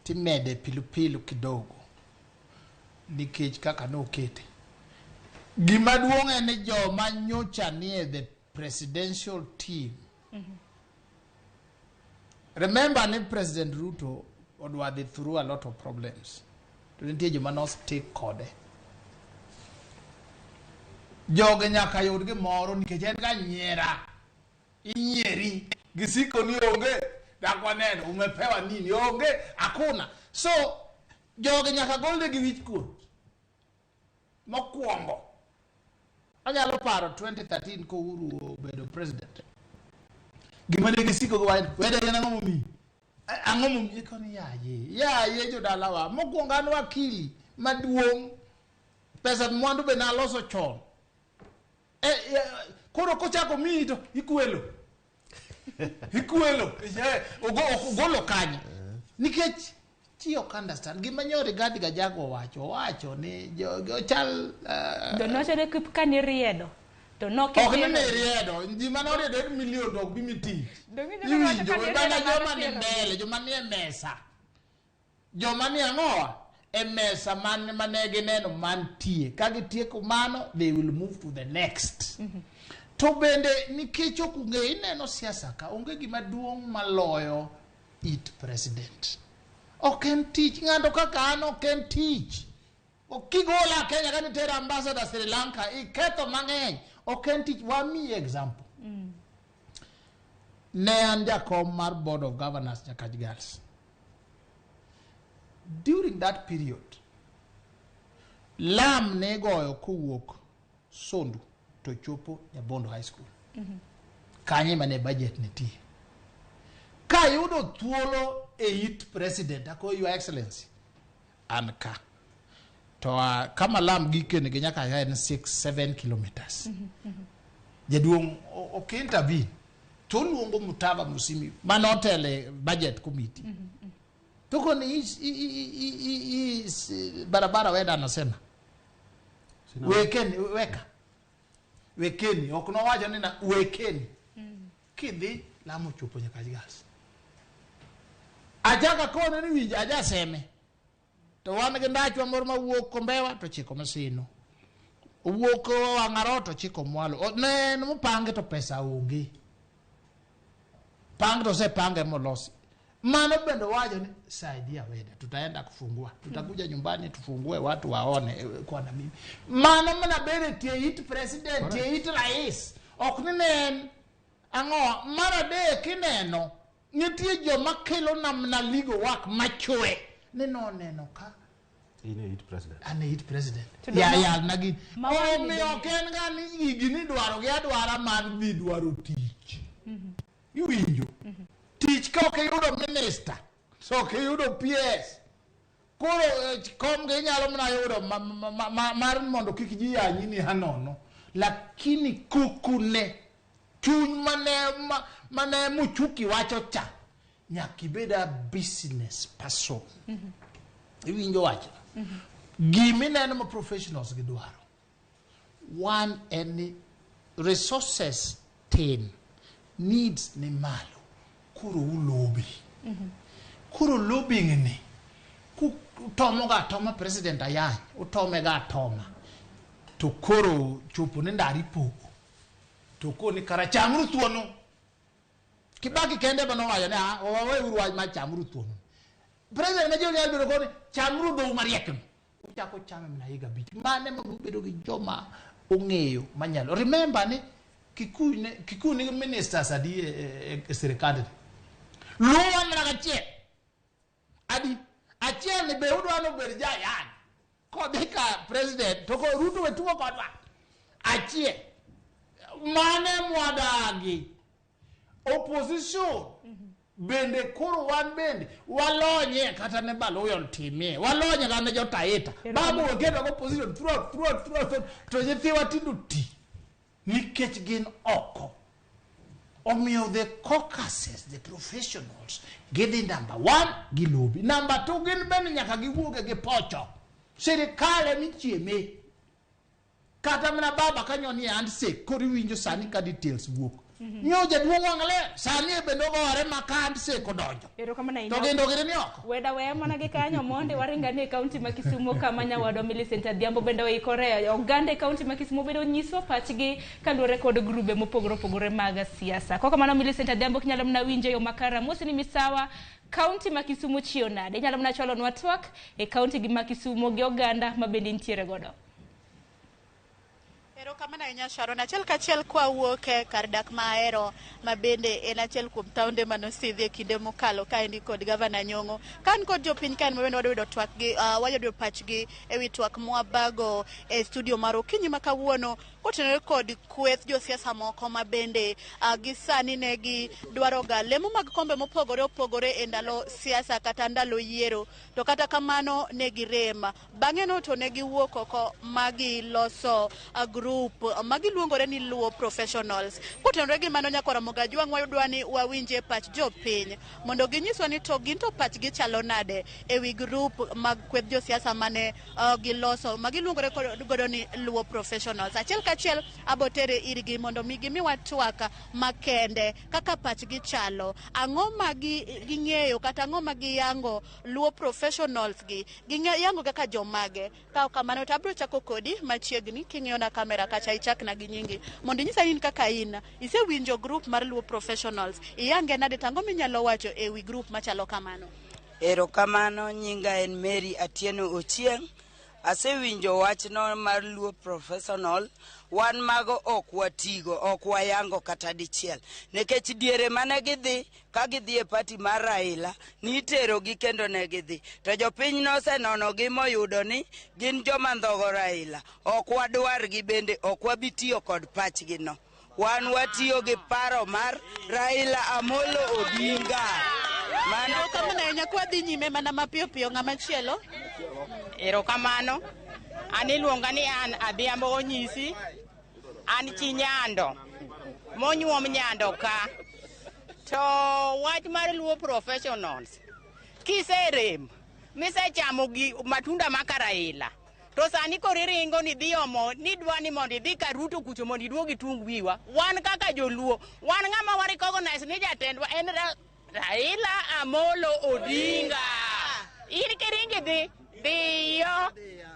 timede pilu kidogo nikech kaka nokete. Gima duong' en jo manyocha nie the presidential team. Remember, the President Ruto odwa through a lot of problems. To nitie joma no stick kode. joge nyaka yud gimoro nikech en ga nyiera inyieri gisiko ni onge dakwaneno umepewa nini onge hakuna so joge nyaka golde gi wich kuot mokwongo anyalo paro 2013 ko Uhuru obedo president gima ne gisiko go wede en ang'o momi koni yaye jodalawa mokwongo an wakili maduong' pesa mwandu be naloso chon koro kochako miyi to ikwelo ogolo kanye nikech ti ok understand gima nyori Gadi Gajago wacho ni chal donoche ne kani riedo to nok ok ne riedo gima no riedo 1 million dok bimiti iwinjo bana joma ni mbele joma ni mesa joma ni ang'owa mesa mane gineno mantie ka gitieko mano they will move to the next to bende nikech ok ung'e ineno siasa ka onge gima duong' maloyo it president ok en tich ng'ato kaka an ok en tich kigola Kenya ka nitera ambassador Sri Lanka iketho mang'eny ok en tich wami example ne an jakom mar board of governors Nyakach Girls during that period lam ne goyo kowuok Sondu to chopo Nyabondo High School kanye mane budget nitie ka yudo thuolo it president ako your excellency anka to kama lam gikene gi nyaka en 6-7 kilometers jaduong' ok intervene to luongo Mutava Musimi manotele budget committee tuko ni barabara wenda anasema wekeni ok no wacho ni na wekeni kidhi Lamu chopo Nyakach Girls ajaka kono ni winja aja seme to wan gi ndachwa moro mawuok Kombewa to chiko Masino wuok Wang'aro to chiko Mwalo ne mopange to pesa onge pange to se pange molosi mano bendo wajo ni saidia weda tutaenda kufungua tutakuja nyumbani tufungue watu waone kwa na mimi mano mna bere tie it president tie it rais ok ninen ang'o marade kineno nitie joma kelo namna ligo wak machwe neno ka ine it president ane it president ya nagi mi oken ga ni gini dwaro gi adwara man dhi dwaro tich iwinjo tich ka ok yudo minister so ok yudo PS koro kom ge nyalo mna yudo mar mondo kik ji yanyi ni hanono lakini kukune chuny mane Muchuki wacho cha nyakibeda business person iwinjo wacho gimi neno ma professionals gidwaro one any resources tin needs ni malo kuro ulobi kuro lobbying ni utomo ga toma president ayany utome ga toma to koro chopo ne ndari pogo to koni kara chamru thuono Kibaki kende bano wayo ne owe urwaj ma chamru thuono president na joni albedo koni chamru do mariekno uchako chame mna higa bich mane mabedo gi joma ong'eyo manyalo remember ni kikuni ministers adi serikali luwa mna gachie adi achie ni be udwano berja yan kodika president to ko Ruto wetuo kodwa achie mane mwadagi opposition bende koro wan bende walonye kata ne baloyo timie walonye kana jotaita babu wekedo opposition through to nyithiwa tindo ti nikech gin oko omiyo the caucuses the professionals gidhi number 1 gi lobby number 2 gin bende nyaka giwuoge gi pocho serikali michieme kata mna baba kanyoni andse kori winjo sani ka details wuok nyo jaduong' wang'le sani bendo gore makand se kodonjo to gendo gire ni oko weda we mana gi kanyo monde waringani e kaunti ma Kisumu kama nyawadwa Millicent Adhiambo bende waikore oganda e kaunti ma Kisumu bedo nyiso pachgi kaluwore kod grube mopogore opogore mag siasa koko mana Millicent Adhiambo kinyalo mna winjo yo makara mosi ni misawa kaunti ma Kisumu chiyo nade nyalo mna cholo nwa twak e kaunti gi ma Kisumu gi oganda ma bende ntiere godo Erokamano ahinya Sharon. Achiel kachiel kwa wuok kar dak mahero ma bende en achiel kuom taonde manosidhie kinde mokalo ka endi kod gavana Nyong'o. Kan kod jopiny kan mabende wadwa twak gi wayudo pachgi ewi twak mwabago e studio mar Okinyi ma kawuono kotenore kod kweth josiasa moko ma bende gisani ne gi dwaro ga lemo mag kombe mopogore opogore e ndalo siasa kata ndalo yiero, to kata kamano ne girem. Bang'e no to ne giwuok oko magi loso group magiluongore ni Luo Professionals. Kotenore gi mano nyakora Mogajwang' wayudwa ni wawinje pach jopiny mondo ginyiswa ni to gin to pachgi chalo nade ewi group mag kweth josiasa mane giloso magiluongore godo ni Luo Professionals. Achiel kachiel abotere irgi mondo gimiwa twak makende kaka pachgi chalo, ang'o ma ging'eyo kata ang'o ma giyango Luo Professionals gi yango kaka jomage. Ka kamano to abro chako kodi machiegni king'iyo na kamera kacha ichakna gi nyingi mondo inyisa in kaka in isewinjo group mar Luo Professionals, iyange nade, tango minyalo wacho ewi group machalo kamano? Erokamano, nyinga en Mary Atieno Ochieng'. Asewinjo wachno mar Luo Professional. Wan mago ok watigo, ok wayango kata dichiel, nikech diere mane gidhi ka gidhi e pati mar Raila nitero gi kendo ne gidhi, to jopiny nosenono gi moyudo ni gin joma ndhogo Raila. Ok wadwar gi, bende ok wabitiyo kod pachgi no. Wan watiyo gi paro mar Raila Amolo Odinga. Mano kamano ahinya kwa dhi nyime mana mapiyo piyo ng'ama chielo. Erokamano. An iluonga ni an Adhiambo Onyisi. An chi Nyando monyuom Nyando ka. To wach mar Luo Professionals kiserem misechamo gi matunda maka Raila, to sani koriringo ni dhi omo ni dwani mondo idhi ka Ruto kucho mondo iduogi tung wiwa. Wan kaka joluo, wan ng'ama wa recognize ni jatendwa en Raila Amolo Odinga. In kiringi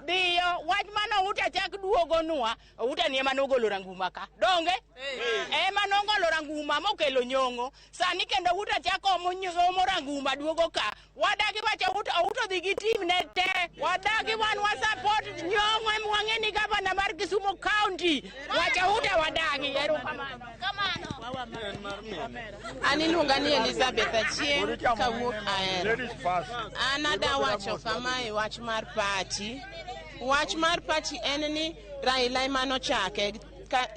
Diyo, wach mano uta chak duogo nwa, uta ni ema nogolo ranguma ka. Donge? Ema nogolo ranguma mokelo Nyong'o. Sani kendo uta chak omo ranguma duogo ka. Wadagi wacha uta dhi gi team ne te. Wadagi wan wa support Nyong'o emwang'e ni gavana mar Kisumu County. Wacha uta wadagi. Kamano. Ani luonga ni Elizabeth Achieng' kawuok Ahero. Anada wacho kamae wach mar pati. Wach mar pati en ni Raila emano chake.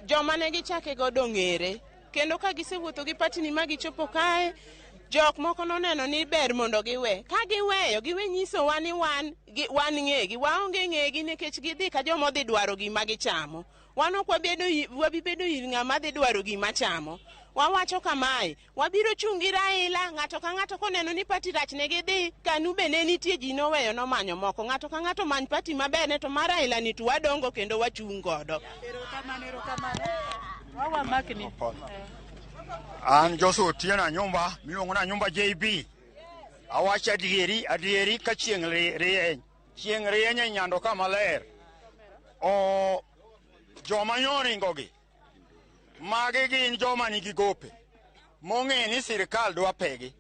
Joma ne gichake godo ng'ere. Kendo ka gisewuotho gi pati ni ma gichopo kae, jok moko noneno ni ber mondo giwe. Ka giweyo, giwe nyiso wani wan ng'egi. Waonge ng'egi nikech gidhi ka joma dhi dwaro gima gichamo. Wan ok wabibedo ir ng'ama dhi dwaro gima chamo. Wawacho kamae, wabiro chungi Raila, ng'ato ka ng'ato koneno ni pati rach ne gidhi, kanu be ne nitie ji noweyo nomanyo moko. Ng'ato ka ng'ato many pati maber ne to mar Raila ni to wadongo kendo wachung' godo. Erokamano. Wawa makni. An Joshua Otieno Anyumba, miluongo na Anyumba JB. Awacho adieri ka chieng' rieny. Chieng' rieny e Nyando ka maler. Joma nyoringogi magi gin joma nigi gope mong'e ni sirikal dwa pegi,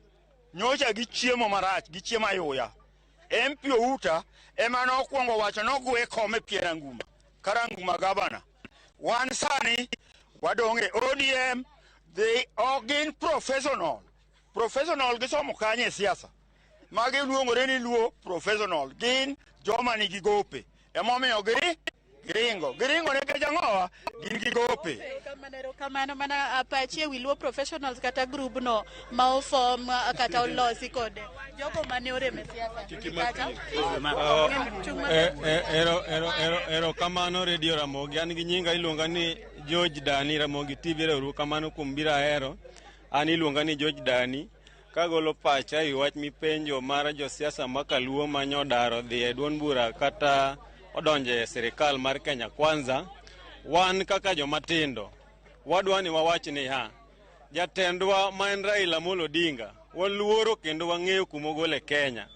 nyocha gi chiemo marach, gi chiemo ayuya. MP Outa ema nokwongo wacho nogwe kome pier anguma karanguma gavana. Wan sani wadonge ODM, they all gin professional gisomo kanye siasa. Magi luongore ni Luo Professional, gin joma nigi gope emomiyo Giringo nikech ang'owa gin gi gope. Kamano mana pachi ewi Luo Professionals kata group no ma ofom kata olosi kod jogo mane oreme siasa. Erokamano Radio Ramogi. An gi nyinga iluonga ni George Dani. Ramogi TV erokamano kuom biro Ahero. An iluonga ni George Dani kagolo pacha e wach mipenjo mar josiasa makaluo manyodaro dhi e duond bura kata odonje sirikal mar Kenya Kwanza. Wan kaka jomatindo wadwani wawach ni jatendwa ma en Raila Amolo Odinga waluoro kendo wang'eyo kumogole Kenya.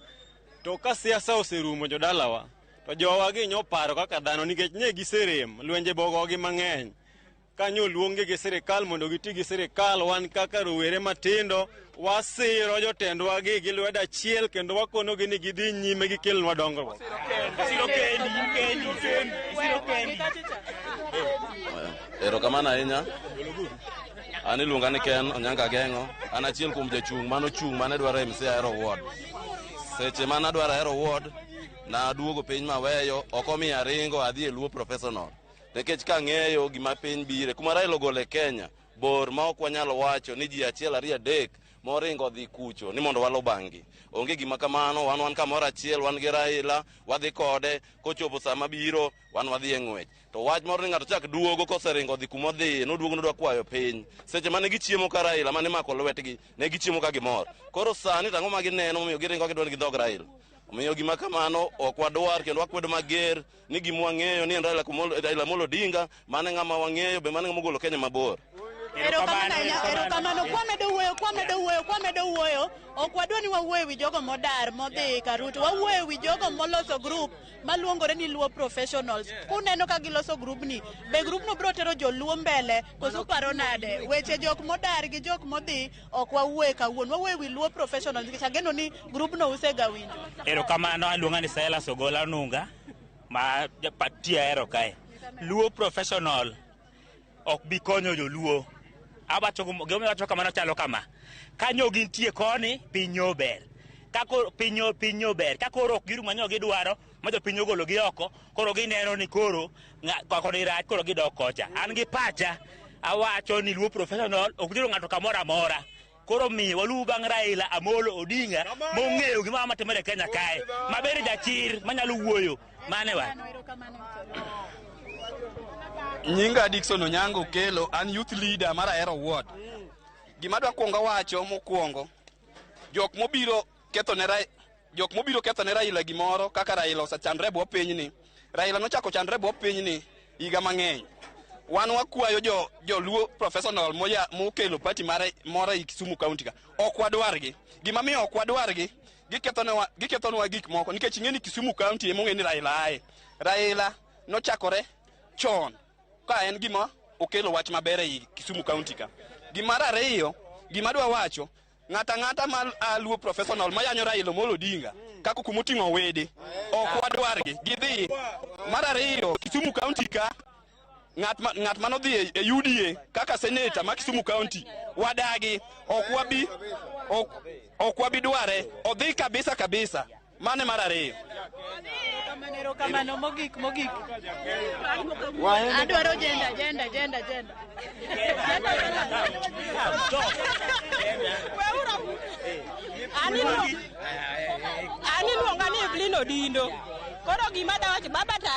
To ka siasa oserumo jodalawa to jowa gi nyoparo kaka dhano nikech ne giserem lwenje bogogi mang'eny. kanyo oluonge gi sirikal mondo giti gi sirikal. Wan kaka rowere matindo wasiro jotendwa gi lwedo achiel kendo wakonogi ni gidhi nyime gi kelnwa dongruok. Erokamano ahinya. An iluonga ni Ken Onyango Geng'o. An achiel kuom jachung' mane dwaro MC Ahero Award. Seche mane adwaro Ahero Award naduogo piny maweyo, ok omiyo aringo adhi e luo professional. Nikech kang'eyo gima piny bire kuma Raila ogole Kenya bor ma ok wanyalo wacho ni ji achiel ariyo adek moringo dhi kucho ni mondo walo bangi. Onge gima kamano, wan kamoro achiel, wan gi Raila, wadhi kode, kochopo sama biro, wan wadhi e ng'wech. To wach moro ni ng'ato chak duogo koseringo dhi kuma odhi, noduogo nodwa kwayo piny. Seche mane gichiemo ka Raila, mane mako lwetgi, ne gichiemo ka gimor. Koro sani tang'o ma gineno momiyo giringo gidwani gidhog Raila. Omiyo gima kamano ok wadwar kendo wakwedo mager ni gima wang'eyo ni en Raila Amolo Odinga, mane ng'ama wang'eyo be mane ng'ama ogolo Kenya mabor. Erokamano kwamedo wuoyo ok wadwa ni wawuoyo wi jogo modar modhi Karuto, wawuoyo wi jogo moloso group maluongore ni Luo Professionals. Kuneno ka giloso group ni, be group no bro tero joluo mbele koso paro nade? Weche jok modar gi jok modhi ok wawuoyo kawuono, wawuoyo wi Luo Professionals nikech ageno ni group no usega winjo. Erokamano, aluonga ni Silas Ogola Nunga ma patia Ahero kae. Luo Professional ok bi konyo joluo. Abacho kamano chalo kama. Kanyo gintie koni pinyo ber. Kako pinyo ber. Kako ok giru manyo gidwaro, majo pinyo golo gi oko, koro gineno ni koro kako ni rach koro gidok kocha. An gi pacha awacho ni Luo Professional ok diro ng'ato kamora amora. Koro mi walu bang' Raila Amolo Odinga mong'eyo gima matimore Kenya kae. Mabere jachir manyalo wuoyo. Mane wa. Nyinga Dickson Onyango Kelo, an youth leader mar Ahero Award. Gima dwa kuongo wacho mokuongo, jok mobiro ketho ne Raila gimoro kaka Raila osachandre bwo piny ni. Raila nochako chandre bwo piny ni higa mang'eny. Wan wakwayo jo Luo Professional mokelo party mara i Kisumu County ka. Ok wadwargi. Gima miyo ok wadwargi, gikethonwa gik moko nikech ing'eni Kisumu County emo ng'eni Raila ae. Raila nochakore chon ka en gima okelo wach maber e Kisumu County ka. Gima ariyo, gima dwa wacho, ng'ata ma Luo Professional mayanyo Raila Amolo Odinga kako kumoting'o wede ok wadwargi gidhi. Mar ariyo, Kisumu County ka ng'at manodhi e UDA kaka senator ma Kisumu County wadagi, ok wabi dware, odhi kabisa. Mane mar ariyo. Erokamano mogik. Adwaro jenda. Ani luonga ni Evelyn Odindo. Koro gima dawacho baba ta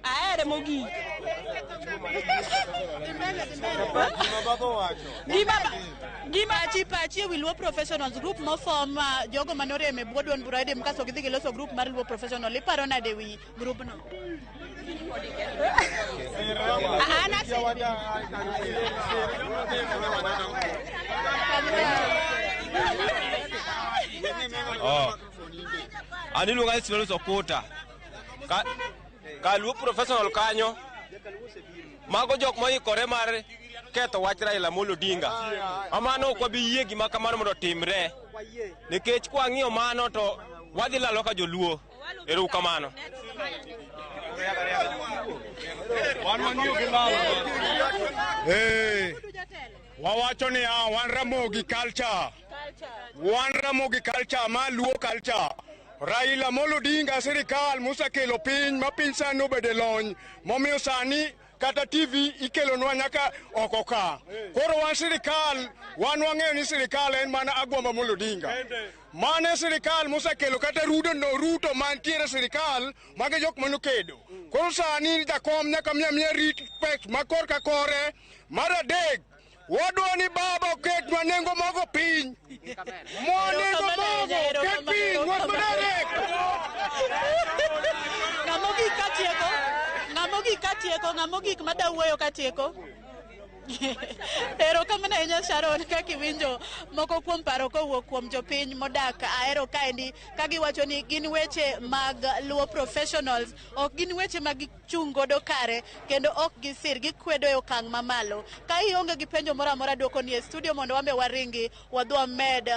ahere mogik. Gima pachi wi Luo Professionals group mofom jogo manoreme bwodon buraide mkaso gidhi giloso group mar Luo Professional. Iparo nade wi group no? Ani luonga ni Silolo Sokota. Ka Luo Professional kanyo mago jok moikore mar ketho wach Raila Amolo Odinga. Amano ok wabi yie gima kamano mondo timre. Nikech kwang'iyo mano to wadhi lalo ka joluo. Erokamano. Wawacho ni wan Ramogi culture. Wan Ramogi culture ma Luo culture. Raila Amolo Odinga sirikal mosekelo piny ma piny sani obede lony momiyo sani kata TV ikelonwa nyaka oko ka. Koro wan sirikal, wan wang'eyo ni sirikal en mana Agwamba Amolo Odinga. Mane sirikal mosekelo kata Ruto mantiere sirikal mage jok manokedo. Koro sani jakom nyaka miya respect ma kor ka kore. Mar adek, wadwa ni baba oketwa nengo mogo piny. Nengo mogo ket piny, wach madarek. Ng'amogik katieko, ng'amogik mada wuoyo katieko. Erokamano ahinya Sharon, kaka iwinjo moko kuom paro kowuok kuom jopiny modak Ahero kaendi ka giwacho ni gin weche mag luo professionals, ok gin weche mag gichung' godo kare kendo ok gisir, gikwedo e okang' mamalo. Ka ionge gi penjo moro amora duoko ni e studio mondo wambe waringi wadhi wamed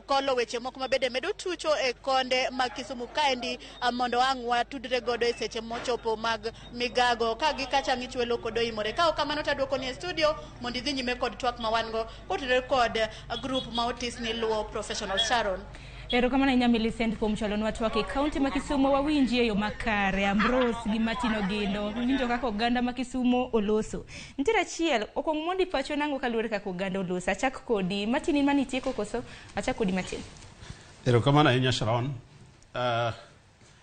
kolo weche moko mabende medo tucho e konde mag Kisumu kaendi mondo ang' watudre godo e seche mochopo mag migago ka gikacha ng'ichwelo kod oimore. Ka kamano taduoko ni e studio mondo idhi nyime kod twak ma wan go kotudre kod group ma otis ni Luo Professional. Sharon. Erokamano ahinya Millicent kuom chalonwa twak e kaunti ma Kisumu. Wawinji e yo makare. Ambrose gi Matino Gendo winjo kaka oganda ma Kisumu oloso. Nitiere achiel okong' mondi pacho nango kaluwore kaka oganda oloso. Achak kodi Matin mani tieko koso achak kodi Matin. Erokamano ahinya Sharon.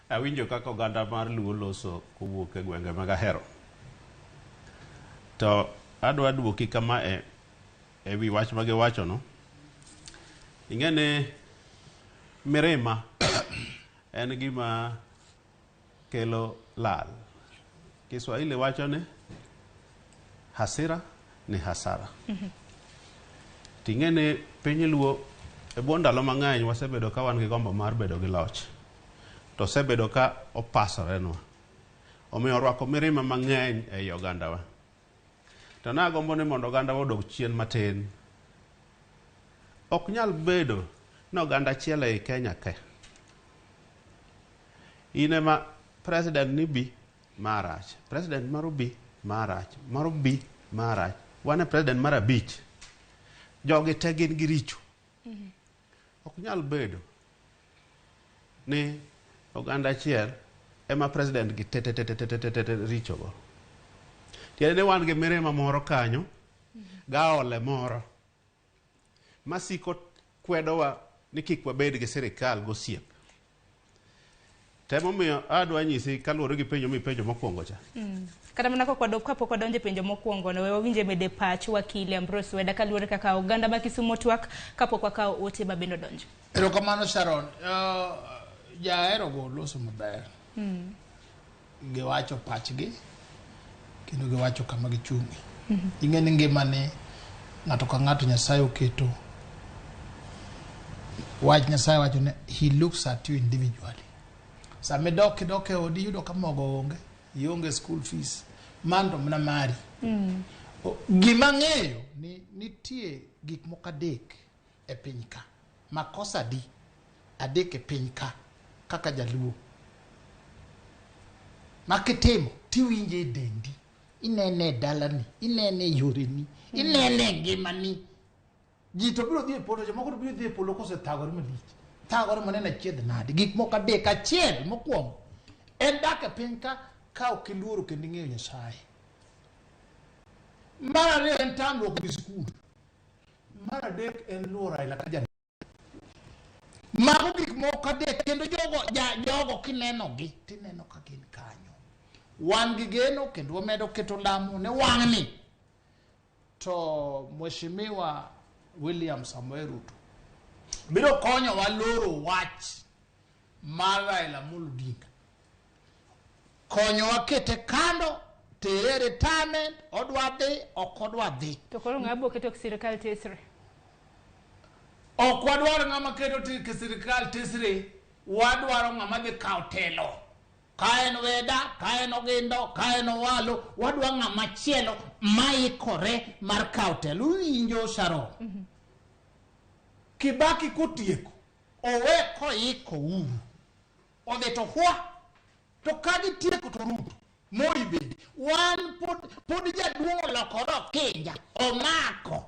Awinjo kaka oganda mar Luo loso kowuok e gwenge mag Ahero. To adwa duoki kama e wi wach ma giwacho no. Ing'ene mirima en gima kelo lal. Kiswahili wacho ni hasira ni hasara. Ting'ene piny Luo e bwo ndalo mang'eny wasebedo ka wan gi gombo mar bedo gi loch. To sebedo ka opasorenwa. Omiyo orwako mirima mang'eny ei ogandawa. To nagombo ni mondo ogandawa odog chien matin. Ok nyal bedo ni oganda achiel ei Kenya ke. Ine ma president ni bi marach. President maro bi marach. Maro bi marach. Wane president mar abich. Jogi te gin gi richo. Ok nyal bedo ni oganda achiel ema president gi te richo go. Tiende wan gi mirima moro kanyo, gaole moro, masiko kwedowa ni kik wabed gi sirikal gosiep. Temo miyo adwa nyisi kaluwore gi penjo mipenjo mokwongo cha. Kata mana kapok wadonjo e penjo mokwongo no, we wawinje mede pach wakili Ambrose Weda kaluwore kaka oganda ma Kisumu twak kapok wakawo ote ma bende donjo. Erokamano Sharon. Ahero go loso maber. Giwacho pachgi kendo giwacho kama gichungi. Ing'eni ngimani ng'ato ka ng'ato Nyasaye oketo. Wach Nyasaye wacho ne he looks at you individually. Same doke odi yudo ka mogo onge, ionge school fees, mando mna mari. Gima ng'eyo ni nitie gik moko adek e piny ka. Makosa di adek e piny ka kaka jaluo. Makitimo tiwinje e dendi, inene dalani, inene yoreni, inene ngimani. Ji to biro dhi e polo, jomoko to biro dhi e polo kose thagore malich. Thagore manene achiedh nade. Gik moko adek, achiel mokwongo en dak e piny ka ok iluoro kendo ing'eyo Nyasaye. Mar ariyo en tamruok gi skul. Mar adek en luoro aila ka jan. Mago gik moko adek kendo jogo kinenogi tineno ka gin kanyo. Wan gi geno kendo wamedo keto lamo ne wang'ni. To Mheshimiwa William Samoei Ruto biro konyo wa loro wach mar Raila Amolo Odinga. Konyo wa kete kando, tere retirement, odwa dhi, ok odwa dhi. To koro ng'abo keto sirikal tesre. Ok wadwaro ng'ama keto sirikal tesre, wadwaro ng'ama dhi kawo telo. Ka en Weda, ka en Ogindo, ka en Owalo, wadwa ng'ama chielo maikore mar kawo telo. Uwinjo Sharon? Kibaki kotieko, owe koiko uru. Odhi to hwa. To kagi tieko to Ruto. Moi bende. Wan pod jaduong' olokoro Kenya. Omako.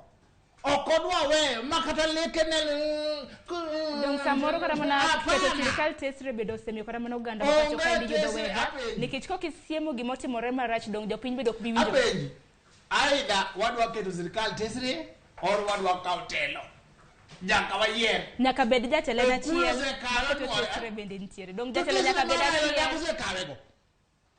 Okodwa weyo. Makata leke ne... Dong samoro kata mana keto sirikal tesre bedo semi kata mana oganda wacho ka ndi yudo Weda. Nikech kokisiemo gimotimore marach dong jopiny bedo ok bi winjo. Apenji. Aida wadwa keto sirikal tesre or wadwa kawo telo. Nyaka wayier. Nyaka bed jatelo achiel. Keto tesre bende nitiere. Dong jatelo nyaka bed achiel.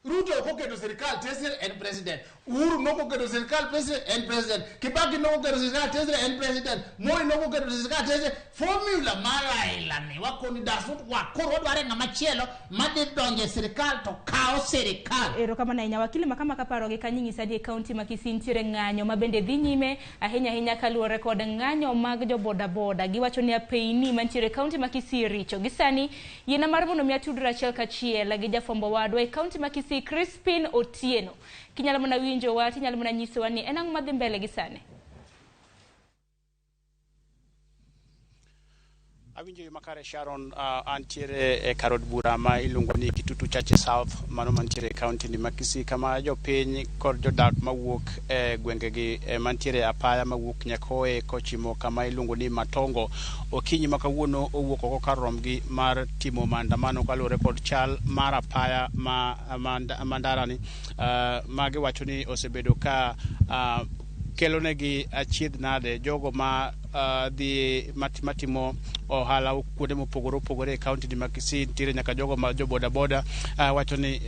Ruto koketo sirikal tesre en president. Uhuru nokoketo sirikal tesre en president. Kibaki nokoketo sirikal tesre en president. Moi nokoketo sirikal tesre. Formula mar Raila ne wakoni dasut wakoro wadware ng'ama chielo madhi donje sirikal to kao sirikal. Ero kama na inya wakili makama kaparo gi kanyi nyisa di county ma Kisii ntiere ng'anyo mabende dhi nyime ahinya kaluwore kod ng'anyo mag jo boda boda. Giwacho ni apeini mantiere county ma Kisii richo. Gisani yena mar mondo miya tudra achiel kachiel gi jafombo wadwa e county ma Kisii Crispin Otieno. Kinyalo mona winjo wati nyalo mona nyisowa ni en ang'o madhi mbele gisani. Awinjo makare Sharon, antiere e karod bura ma iluongo ni Kitutu Chache South mano mantiere county ni ma Kisii kama jopiny kod jodak mawuok e gwengegi mantiere apaya mawuok Nyakoe kochimo kama iluongo ni Matongo okinyi makawuono owuok oko kar romgi mar timo maandamano kaluwore kod chal mar apaya mandarani magi wacho ni osebedo ka kelonegi achiedh nade jogo ma dhi matimo ohala kuonde mopogore e county ma Kisii ntiere nyaka jogo ma jo boda boda wacho ni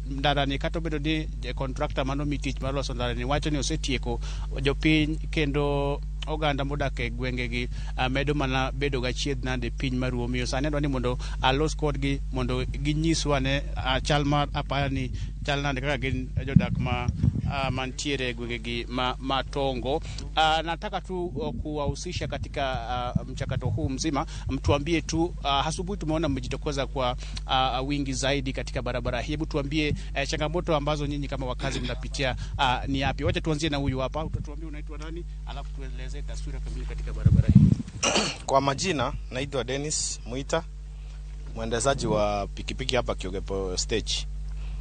ndarani kata obedo ni contractor mano mitich mar loso ndarani wacho ni osetieko jopiny kendo oganda modak e gwengegi medo mana bedo ga chiedh nade piny maruo miyo sani dwani mondo alos kodgi mondo ginyiswa ne chal mar apaya ni chal nade kaka gin jodak mantiere gwengegi Matongo. Nataka tu kuwahusisha katika mchakato huu mzima. Mtuambie tu asubuhi tumeona mmejitokeza kwa wingi zaidi katika barabara hii. Hebu tuambie changamoto ambazo nyinyi kama wakazi mnapitia ni yapi? Wacha tuanzie na huyu hapa. Utatuambia unaitwa nani alafu tueleze taswira kamili katika barabara hii. Kwa majina naitwa Dennis Muita, mwendezaji wa pikipiki hapa Kiogepo stage.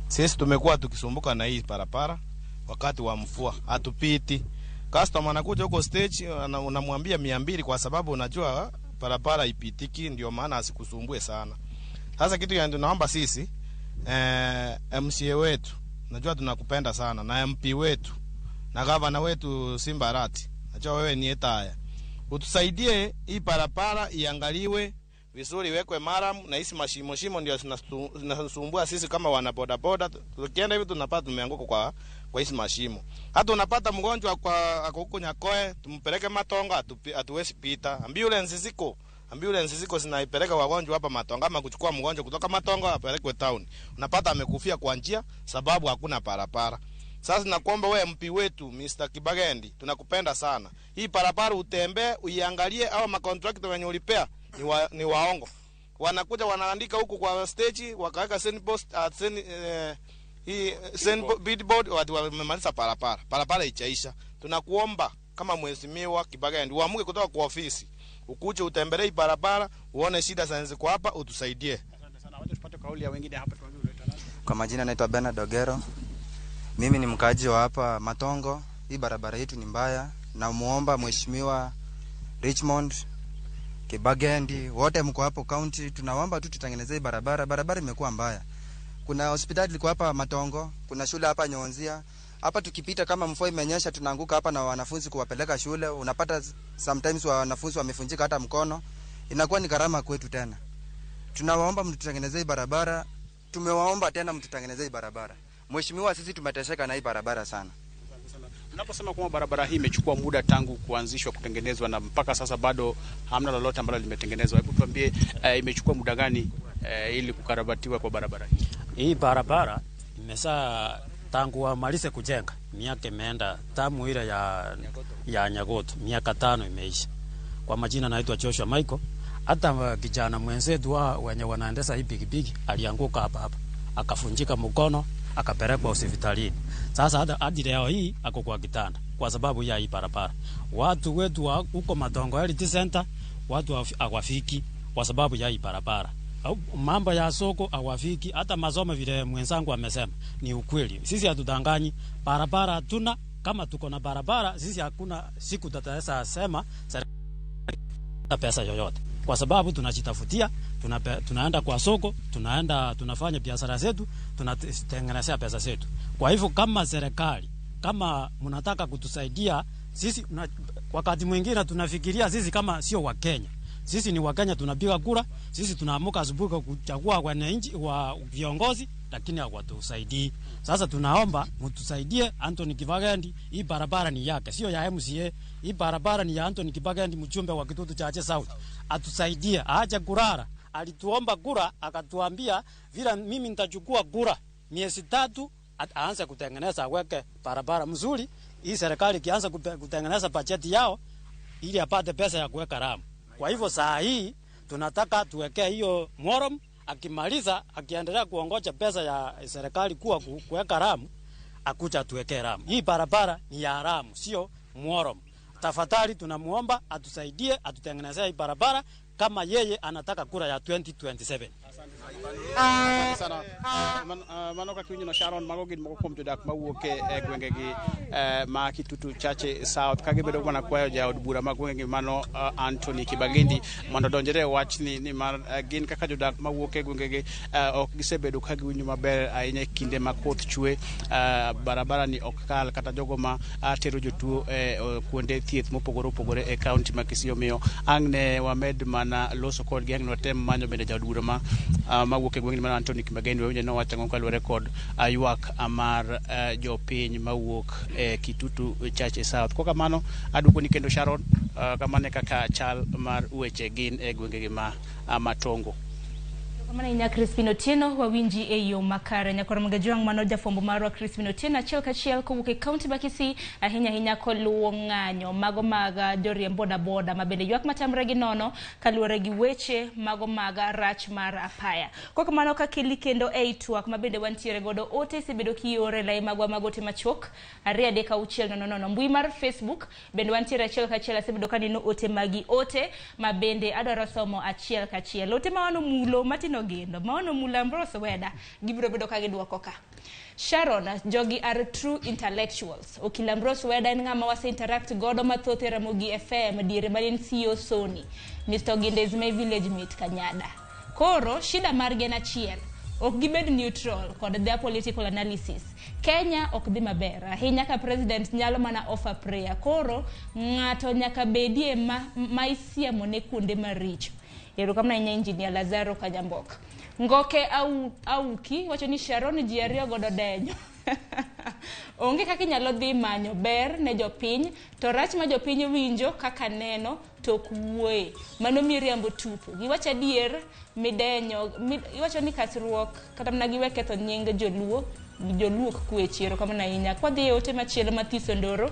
Sisi tumekuwa tukisumbuka na hii barabara wakati wa mvua, hatupiti. Customer anakuja huko stage unamwambia 200 kwa sababu unajua barabara ipitiki, ndio maana asikusumbue sana. Sasa kitu ya tunaomba sisi MCA wetu, najua tunakupenda sana, na MP wetu na gavana wetu Simbarati, najua wewe ni etaya, utusaidie hii barabara iangaliwe vizuri, wekwe maram na hizi mashimo ndio zinasumbua sisi kama wana boda boda. Tukienda hivi tunapata tumeanguka kwa hizi mashimo. Hata unapata mgonjwa kwa huko Nyakoe tumpeleke Matongo hatuwezi pita. Ambulance ziko zinaipeleka wagonjwa hapa Matongo, ama kuchukua mgonjwa kutoka Matongo apelekwe town. Unapata amekufia kwa njia sababu hakuna barabara. Sasa nakuomba wewe MP wetu Mr. Kibagendi, tunakupenda sana. Hii barabara utembee uiangalie, au macontractor wenye ulipea ni waongo. Wanakuja wanaandika huku kwa stage wakaweka billboard watu wamemaliza barabara ichaisha. Tunakuomba kama mheshimiwa Kibagendi uamuke kutoka kwa ofisi ukuje utembelee barabara uone shida zanzi kwa hapa utusaidie. Asante sana. Wacha tupate kauli ya wengine hapa. Kwa majina naitwa Bernard Ogero. Mimi ni mkaaji wa hapa Matongo. Hii barabara yetu ni mbaya, na muomba mheshimiwa Richmond Kibagendi wote mko hapo county, tunaomba tu tutengenezee barabara. Barabara imekuwa mbaya. Kuna hospitali liko hapa Matongo, kuna shule hapa Nyonzia. Hapa tukipita kama mvua imenyesha tunaanguka hapa na wanafunzi kuwapeleka shule. Unapata sometimes wanafunzi wamefunjika hata mkono. Inakuwa ni gharama kwetu tena. Tunawaomba mtutengenezee barabara. Tumewaomba tena mtutengenezee barabara. Mheshimiwa, sisi tumeteseka na hii barabara sana. Unaposema kwamba barabara hii imechukua muda tangu kuanzishwa kutengenezwa na mpaka sasa bado hamna lolote ambalo limetengenezwa, hebu tuambie imechukua muda gani ili kukarabatiwa kwa barabara hii? Hii barabara imesa tangu wamalize kujenga miaka imeenda, tamu ile ya Nyagoto miaka 5 imeisha. Kwa majina naitwa Joshua Michael. Hata kijana mwenzetu wenye wanaendesha hii pikipiki alianguka hapa akafunjika mkono akapelekwa hospitalini. Sasa hadi leo hii ako kwa kitanda kwa sababu ya hii barabara. Watu wetu huko Matongo Health Center watu hawafiki kwa sababu ya hii barabara. Mambo ya soko hawafiki, hata masomo vile mwenzangu amesema ni ukweli. Sisi hatudanganyi, barabara hatuna. Kama tuko na barabara sisi hakuna siku tutaweza sema pesa yoyote, kwa sababu tunajitafutia, tunaenda kwa soko, tunafanya biashara zetu, tunatengenezea pesa zetu. Kwa hivyo kama serikali, kama mnataka kutusaidia sisi, wakati mwingine tunafikiria sisi kama sio wa Kenya. Sisi ni Wakenya, tunapiga kura, sisi tunaamuka asubuhi kuchagua wananchi wa viongozi, lakini hawatusaidii. Sasa tunaomba mtusaidie Anthony Kibagendi, hii barabara ni yake, sio ya MCA. Hii barabara ni ya Anthony Kibagendi, mjumbe wa Kitutu Chache South. Atusaidie, aache kurara. Alituomba kura, akatuambia vile mimi nitachukua kura miezi 3 aanze kutengeneza, aweke barabara mzuri. Hii serikali kianza kutengeneza bajeti yao ili apate pesa ya kuweka ramu. Kwa hivyo saa hii tunataka tuwekee hiyo morom, akimaliza akiendelea kuongoja pesa ya serikali kuweka ramu, akuja tuwekee ramu. Hii barabara ni ya ramu, sio morom. Tafadhali tunamuomba atusaidie, atutengenezee hii barabara kama yeye anataka kura ya 2027. Asante sana. Mano ka kiunyo na Sharon mago gin moko kuom jodak mawuok e gwenge gi ma Kitutu Chache South ka gibedo mana kwayo jaod bura mag gwenge mano Anthony Kibagendi mondo donjere wach ni mar gin kaka jodak mawuok e gwenge gi ok gisebedo ka giwinjo maber ahinya kinde ma koth chwe. Barabara ni ok kal kata jogo ma tero jotuo kuonde thieth mopogore opogore e kaunti ma Kisii. Omiyo angne wamed mana loso kod gi angne tem manyo bende jaod bura mawuok e gwenge mar Anthony Kibagendi wenye no wacho kaluwore kod ywak mar jopiny mawuok e Kitutu Chache South. Kwa kamano aduoko ni kendo Sharon kamane kaka chal mar weche gin e gwenge gi ma Matongo. Kamana inya Crispin Otieno wawinji e yo makare nyakora magajwang mano jafombo marwa Crispin Otieno achiel kachiel kowuok e kaunti ma Kisii ahinya koluwo ng'anyo mago maga joriem boda mabende ywak matamre gi nono kaluwore gi weche mago maga rach mar apaya. Kwa kamano ka kili kendo e twak mabende wantiere godo ote sebedo kiore lai magwa magote machok 2:6 mbui mar Facebook bende wantiere achiel kachiel sebedo kanino ote magi ote mabende adwaro somo achiel kachiel. Ote mawano mulo matino gendo maono mulambroso weda gibiro bedo ka giduoko ka. Sharon, jogi are true intellectuals. Okilambros weda en ng'ama wase interact godo mathoth e Ramogi FM diere manen CEO Sony. Mr. Gindes my village meet Kanyada. Koro shida margi en achiel. Ok gibed neutral kod their political analysis. Kenya ok dhi maber ahinya ka president nyalo mana offer prayer. Koro ng'ato nyaka bedie ma isiemo ne kuonde maricho. Yero kamna inya engineer Lazaro Kanyambok. Ngoke auki wacho ni Sharon ji ariyo godo denyo. Onge kaka nyalo dhi manyo ber ne jopiny to rach ma jopiny winjo kaka neno to kuwe mano miriambo tupo. Giwacho adier midenyo iwacho ni kasruok kata mna giwe ketho nying joluok kwe chiro kama na inya kwa dhi ote machielo mathiso ndoro.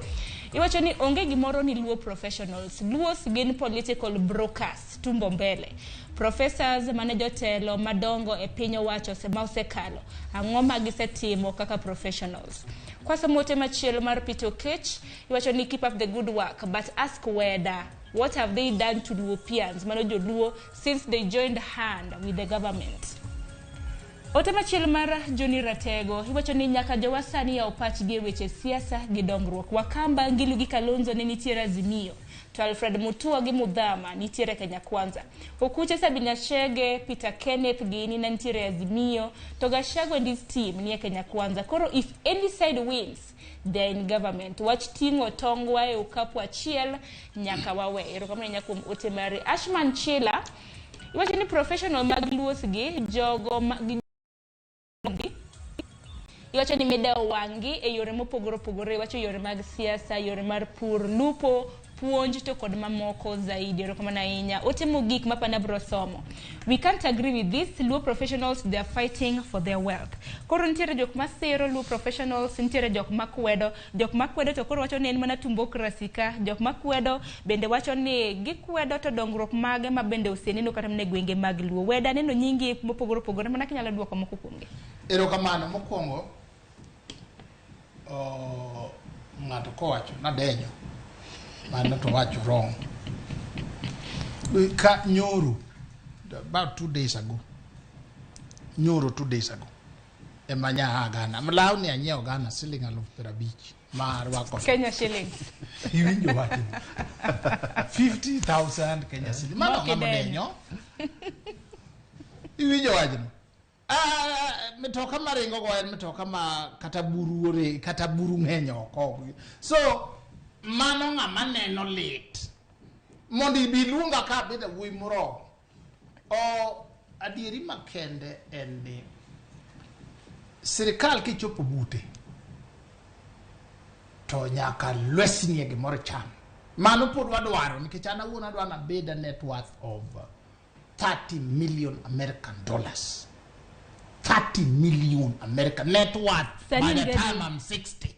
Iwacho ni onge gimoro ni luo professionals. Luos gin political brokers tumbo mbele. Professors manejotelo madongo e piny owacho sema osekalo. Ang'o ma gisetimo kaka professionals. Kwa somote machielo mar Pito Kech, iwacho ni keep up the good work but ask whether what have they done to Luopians manojo Luo since they joined hand with the government. Ote machielo mar Johnny Ratego, iwacho ni nyaka jowasani ya opachgi weche siasa gi dongruok. Wakamba Ngilu gi Kalonzo ne nitiere Azimio. To Alfred Mutua gi Mudhama nitiere Kenya Kwanza. Okuche Sabina Chege, Peter Kenneth gi ni nitiere Azimio. To Gachagua and his team ni Kenya Kwanza. Koro if any side wins, they're in government. Wach tingo tongwa e ukapu achiel nyaka wawe. Ero kama nyakum ote mari Ashman Chila. Iwacho ni professional mag luos gi jogo iwacho ni medeo wangi e yore mopogore opogore. Iwacho yore mag siasa, yore mar pur, lupo, puonj to kod mamoko zaidi. Ero kama na inya ote mogik mapana bro somo. We can't agree with this. Luo professionals, they are fighting for their wealth. Koro nitiere jok masero Luo professionals, nitiere jok makwedo to koro wacho ni en mana tumbokrasi ka. Jok makwedo bende wacho ni gikwedo to dongruok mage ma bende oseneno kata mne gwenge mag Luo. Weda neno nyingi mopogore opogore mana kinyalo duoko moko kuomgi. Ero kamano mokwongo ng'ato kowacho nadenyo mano to wacho wrong. Ka nyoro about 2 days ago emanya Ghana mlaw ni anyiewo Ghana siling 50,000 mar wako Kenya shillings. Iwinjo wacho 50,000 Kenya shillings mano ng'adenyo. Iwinjo wacho metoka maringo go en metoka ma kata buru ng'enyo ko. So mano ng'ama neno lit mondo ibilunga ka beda wuoyi moro. Adieri makende en ni sirikal kichopo bute to nyaka lwesnie gimoro cham. Mano pod wadwaro nikech an awuon adwa na bed a net worth of 30 million American dollars. 30 million American net worth by the time I'm 60.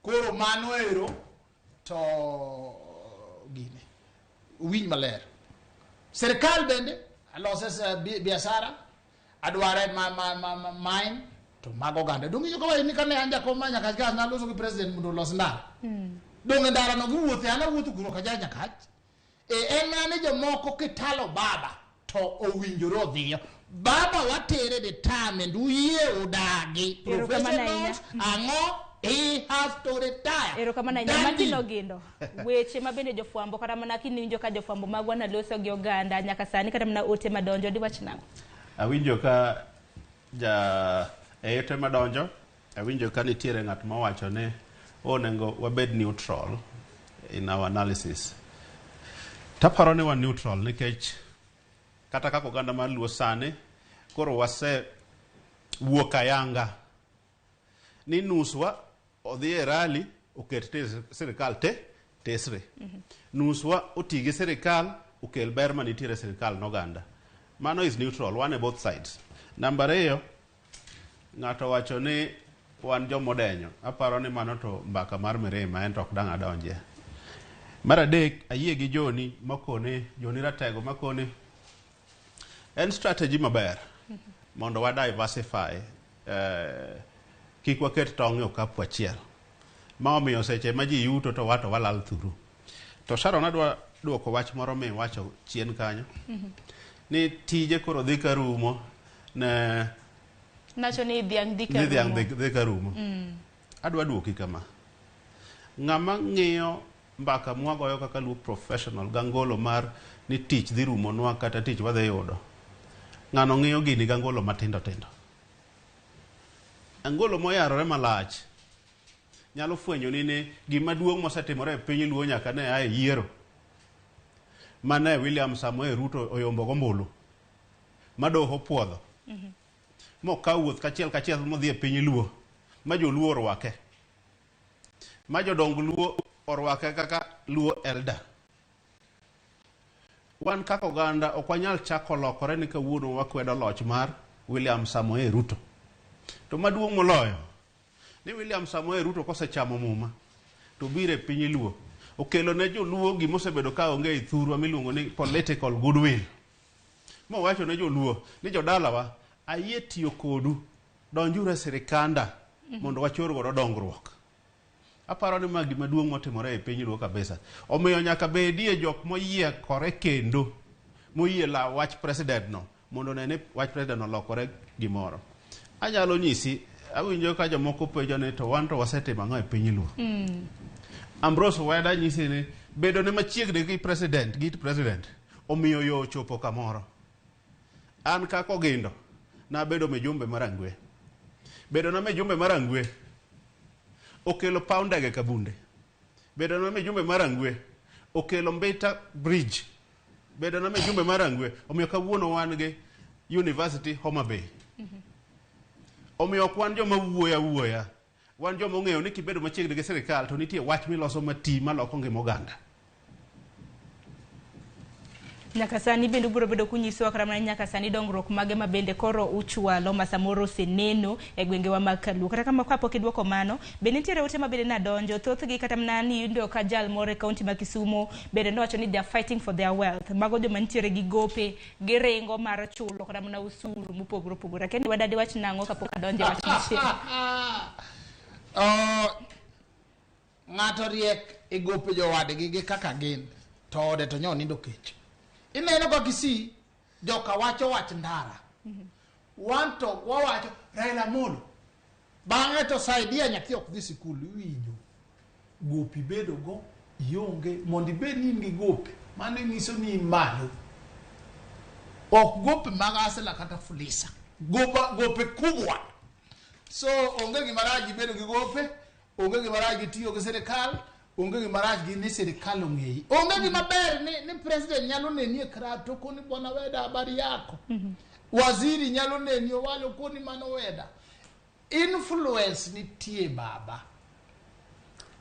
Koro mano ero to gine. Winj maler. Serikal bende aloses biashara adware mine to mago gande. Dungi yo kwa ni kane anja koma nyaka ka na loso ki president mundo los ndara. Donge ndara no giwuothe ana wuotho kuro ka janya kach. En ane jomoko kitalo baba to owinjore odhiyo. Baba watere the time and uye udagi professionals ango he has to retire. Ero kama na nyamati no gindo. Weche mabende jofwambo kata mana kininjo ka jofwambo magwa na loso gi oganda nyaka sani kata mana ote madonjo di wach nango. Awinjo ka ja ote madonjo, awinjo ka nitiere ng'at mawacho ne onengo wabed neutral in our analysis. Taparo ne wa neutral nikech kata kako oganda mar Luo sani koro wase wuok ayanga ni nuswa odhi e rally oket sirikal tesre. Nuswa otigi sirikal okel ber manitiere sirikal noganda. Mano is neutral, one on both sides. Number 2, ng'ato wacho ni wan jomodenyo. Aparo ni mano to mbaka mar mirima en tok dang adonje. Mar adek, ayie gi Joni makone, Joni ratego makone en strategy maber mondo wa diversify kik waket tong' e okapu achiel ma omiyo seche ma ji yuto to wato walal thuru. To Sharon adwa duoko wach moro mi wacho chien kanyo ni tije koro dhi ka rumo ne nacho ni dhiang' dhi ka rumo. Adwa duoki kama, ng'ama ng'iyo mbaka mwagoyo kaka Luo professional gangolo mar ni tich dhi rumo nwa kata tich wadhi yudo, ng'ano ng'iyo gini gangolo matindo tindo. Angolo moyarore malach nyalo fwenyo ni gima duong' mosetimore e piny Luo nyaka ne ae yiero mane William Samoei Ruto oyombo gombulu madoho puodho mokaw wuoth kachiel modhi e piny Luo ma joluo orwake, ma jodong Luo orwake kaka Luo elder. Wan kaka oganda ok wanyal chako lokore ni kawuono wakwedo loch mar William Samoei Ruto. To maduong' moloyo ni William Samoei Ruto kosechamo muma to bire piny Luo okelo ne joluo gimosebedo ka onge ithurwa miluongo ni political goodwill. Mo wacho ne joluo ni jodalawa ayie tiyo kodu donjure sirikanda mondo wachor godo dongruok. Aparo ni magi maduong' motimore e piny Luo kabisa. Omiyo nyaka bedie jok moyie kore kendo moyie la wach president no mondo nene wach president no lokore gimoro. Anyalo nyisi awinjo ka jomoko penjo ni to wan to wasetimo ang'o e piny Luo. Ambrose Weda nyisi ni bedo ne machiegni gi president omiyo yo chopo kamoro. An kako gindo na bedo mejumbe marangwe. Bedo na mejumbe marangwe okelo paw ndege Kabunde. Bedo na mejumbe marangwe okelo Mbita Bridge. Bedo na mejumbe marangwe omiyo kawuono wan gi University Homa Bay. Omiyo kwan joma wuoya wan joma ong'eyo ni kibedo machiegni gi sirikal to nitie wach miloso mati maloko ngima oganda. Nyaka sani bende biro bedo kunyiso kata mana nyaka sani dongruok mage mabende koro uchwalo masamoro seneno e gwengewa mag Kaluo. Kata kama kapok idwoko mano bende nitiere ote mabende nadonjo thothgi kata mana ni ndio ka jal moro e kaunti ma Kisumo bende nowacho ni they are fighting for their wealth. Mago joma nitiere gi gope gi ringo mar chulo kata mana usuru mopogore opogore. Kendi wadade wach nango kapok adonje wach machielo. Ng'ato riek e gope jowadgi gi kaka gin to ode to nyo nindo kech. Ineno kwa Kisii joka wacho wach ndara. Wanto wawacho Raila Molo bang'e to saidia nyathi ok dhi sikul iwinjo gopi bedo go ionge mondi bed ni ngi gopi mano nyiso ni malo ok gopi magasela kata fulisa gope kubwa. So onge gimaraji bedo gi gope, onge gimaraji tiyo gi sirikal, onge gimaraj gi ni sirikal ong'eyi. Onge gimaber ni president nyalo neni e krato koni bwana Weda habari yako. Waziri nyalo neni owalo koni mano Weda. influence nitie baba.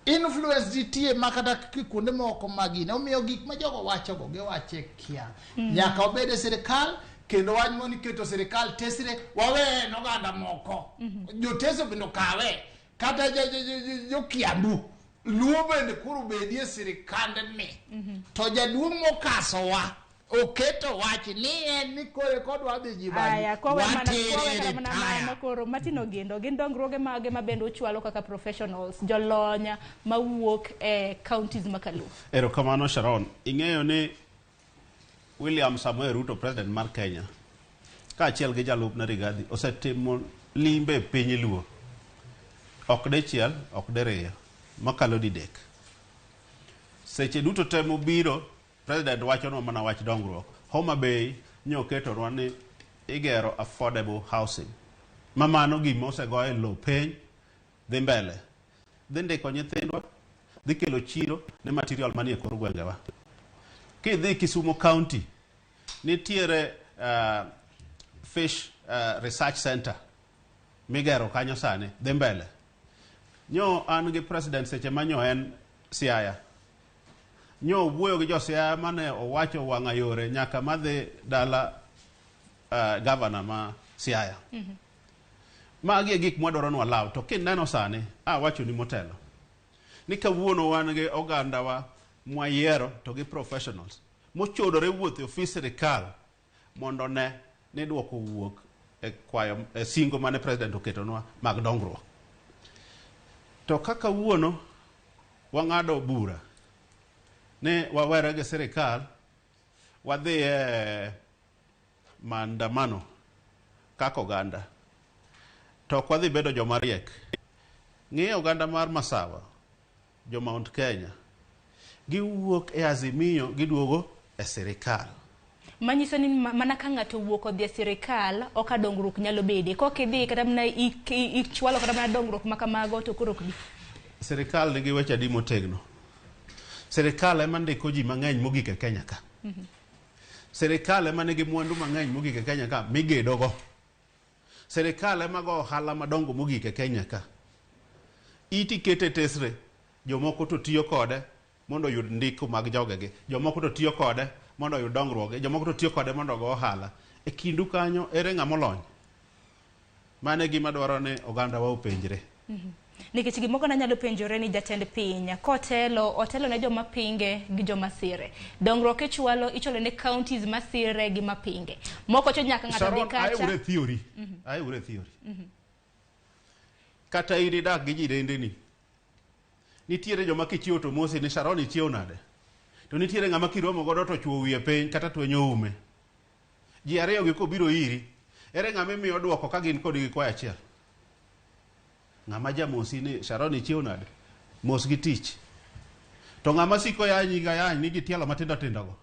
Influence nitie makata kuonde moko magine. Omiyo gik ma jogo wacho go giwache kia. Nyaka obede sirikal kendo wach moni keto sirikal tesre wawe noganda moko. Joteso bendo kawe kata jo Kiambu. Luo bende kuru bedie sirikande ni. To jaduong' mokasowa oketo wach ni en ni kore kodwa dhi jibani. Aya, kowe mana koro matino gendo gin dongruoge mage mabende ochwalo kaka professionals jolonya mawuok e counties makalu. Erokamano Sharon, ing'eyo ni William Samoei Ruto, president mar Kenya, kaachiel gi jalupne Rigathi, osetimo limbe e piny Luo. Ok dichiel, ok diriyo, makalo didek. Seche duto temo biro, president wachonwa mana wach dongruok. Homa Bay nyoketonwa ni igero affordable housing. Mamano gima osegoye low piny, dhi mbele. Dhi ndiko nyithindwa, dhi kelo chiro ne material manie kor gwengewa. Kidhi Kisumu County, nitiere Fish Research Center migero kanyo sani, dhi mbele. Nyo an gi president seche manyo en Siaya. Nyo wuoyo gi jo Siaya mane owacho wang'a yore nyaka madhi dala governor ma Siaya. Magi e gik mwadwaro ni walaw, to kineno sani, wacho ni motelo. Ni kawuono wan gi ogandawa mwayiero to gi professionals mochodore wuoth e ofis sirikal mondo ne ni duoko wuok e kwayo singo mane president oketonwa mag dongruok. To kaka wuono wang'ado bura ne wawere gi sirikal wadhi e maandamano kaka oganda. To kwadhi bedo joma riek. Ng'e oganda mar Masawa, jo Mount Kenya, giwuok e Azimio giduogo e sirikal. Manyiso ni mana ka ng'ato wuok odhi e sirikal oka dongruok nyalo bede. Kokidhi kata mana ichwalo kata mana dongruok makamago to koro okbi. Sirikal nigi weche adi motegno. Sirikal ema ndiko ji mang'eny mogik e Kenya ka. Sirikal ema nigi mwandu mang'eny mogik e Kenya ka migedogo. Sirikal ema go ohala madongo mogik e Kenya ka. Iti kete tesre, jomoko to tiyo kode mondo yud ndiko mag jogegi. Jomoko to tiyo kode mondo yud dongruoge. Jomoko to tiyo kode mondo go ohala. E kindu kanyo ere ng'ama olony. Mane gima dwaro ni oganda wa openjre. Nikech gimoko na nyalo penjore ni jatend piny otelo ne joma pinge gi joma sire. Dongruok ichwalo ne counties masire gi mapinge. Moko cho nyaka ng'ato dhi kacha. Ai ure theory. Kata iri dak gi jirende ni. Nitiere joma kichiwo to mosi ni Sharon ichiwo nade. To nitiere ng'ama kiromo godo to chuo wiye piny kata twenyo ume. Ji ariyo gi kobiro iri, ere ng'ama imiyo duoko ka gin kod gi kwa achiel. Ng'ama jamosi ni Sharon ichiwo nade. Mos gi tich. To ng'ama siko yanyi ga yanyi nigi tielo matindo tindo go.